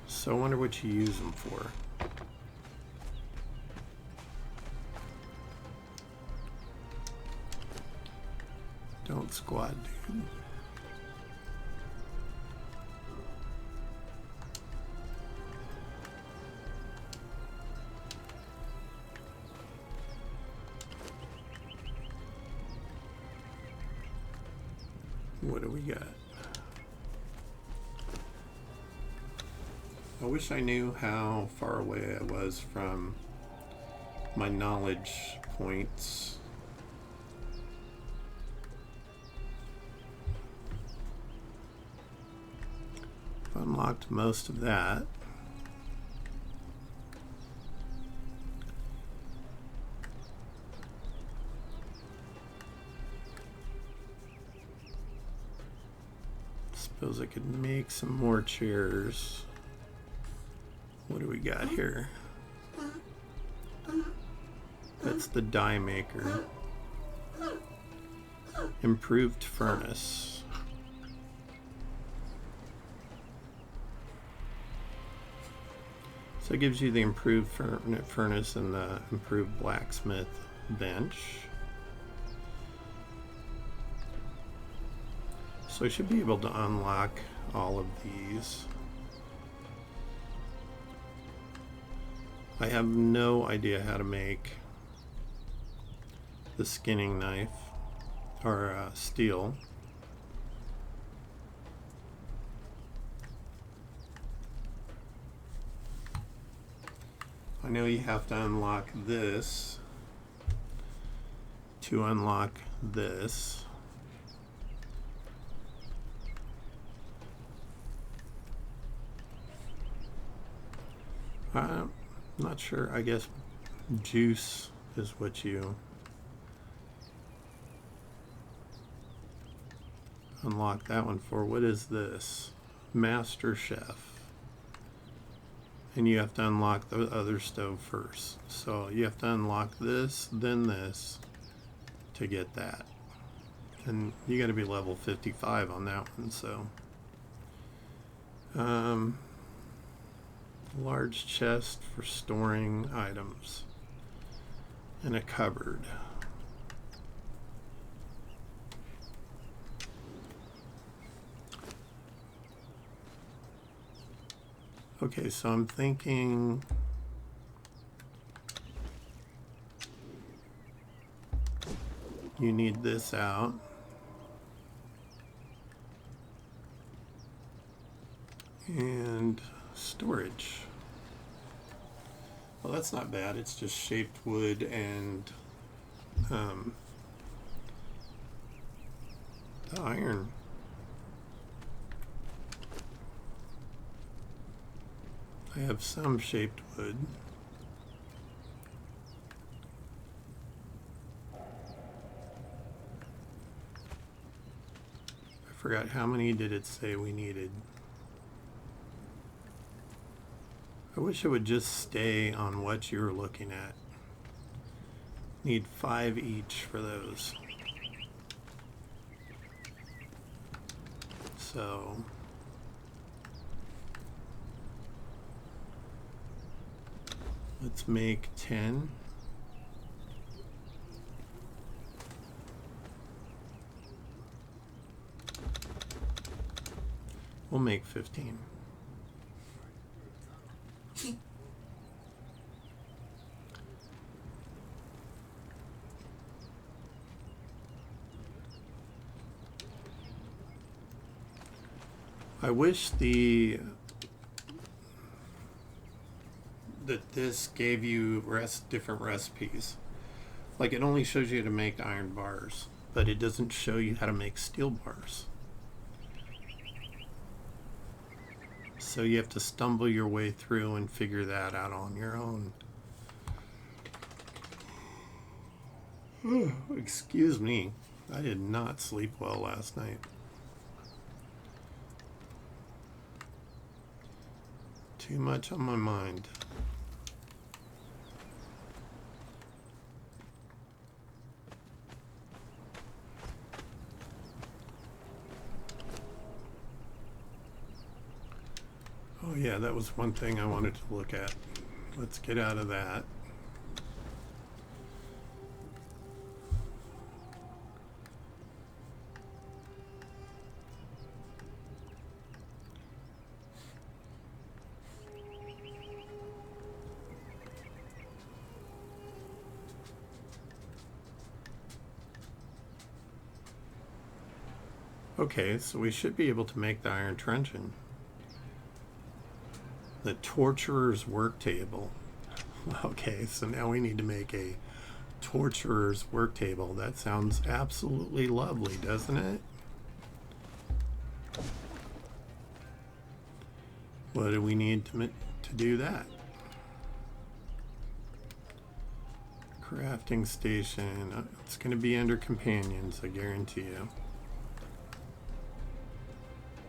So I wonder what you use them for. Don't squat, dude. What do we got? I wish I knew how far away I was from my knowledge points. I've unlocked most of that. Suppose I could make some more chairs. What do we got here? That's the die maker. Improved furnace. So it gives you the improved furnace and the improved blacksmith bench. So I should be able to unlock all of these. I have no idea how to make the skinning knife or steel. I know you have to unlock this to unlock this. I'm not sure. I guess juice is what you unlock that one for. What is this? Master Chef. And you have to unlock the other stove first. So you have to unlock this, then this to get that. And you got to be level 55 on that one. So large chest for storing items and a cupboard. Okay, so I'm thinking you need this out. And storage. Well, that's not bad. It's just shaped wood and the iron. I have some shaped wood. I forgot how many did it say we needed. I wish it would just stay on what you're looking at. Need 5 each for those. So let's make 10. We'll make 15. I wish that this gave you different recipes. Like, it only shows you how to make iron bars, but it doesn't show you how to make steel bars. So you have to stumble your way through and figure that out on your own. Excuse me. I did not sleep well last night. Too much on my mind. Oh yeah, that was one thing I wanted to look at. Let's get out of that. Okay, so we should be able to make the iron truncheon. The torturer's work table. Okay, so now we need to make a torturer's work table. That sounds absolutely lovely, doesn't it? What do we need to do that? Crafting station. It's going to be under companions, I guarantee you.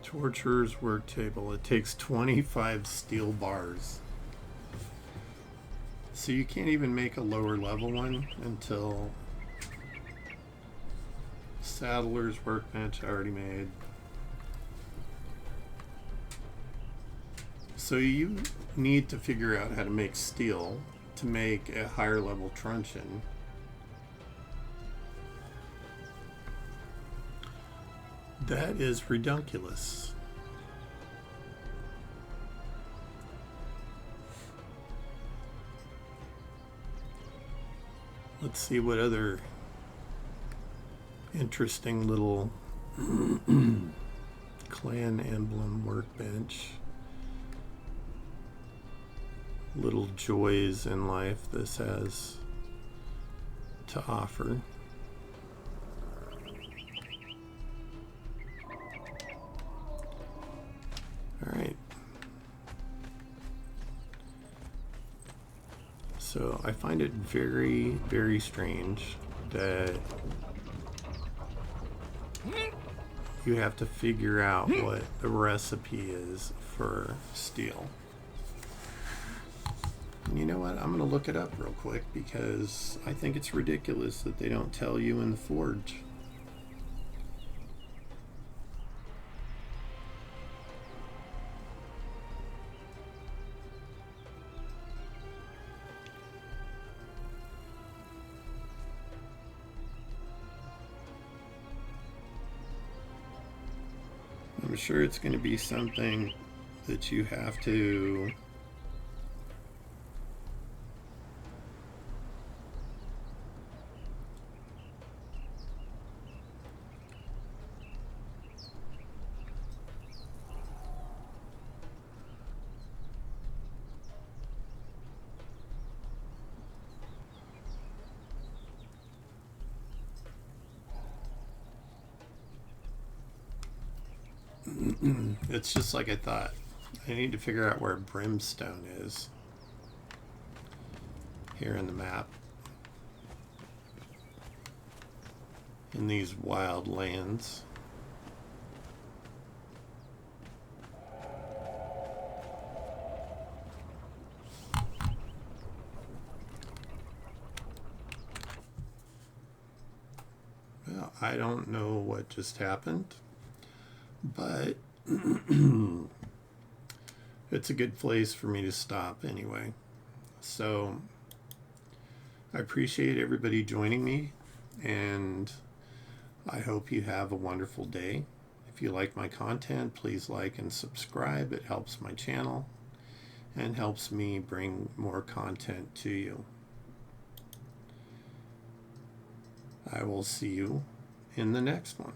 Torturer's work table. It takes 25 steel bars. So you can't even make a lower level one until Saddler's workbench I already made. So you need to figure out how to make steel to make a higher level truncheon. That is redunculous. Let's see what other interesting little clan emblem workbench. Little joys in life this has to offer. All right. So I find it very, very strange that you have to figure out what the recipe is for steel. And you know what? I'm going to look it up real quick because I think it's ridiculous that they don't tell you in the forge. I'm sure it's going to be something that you have to It's just like I thought. I need to figure out where Brimstone is here in the map. In these wild lands. Well, I don't know what just happened, but it's a good place for me to stop anyway. So I appreciate everybody joining me, and I hope you have a wonderful day. If you like my content, please like and subscribe. It helps my channel and helps me bring more content to you. I will see you in the next one.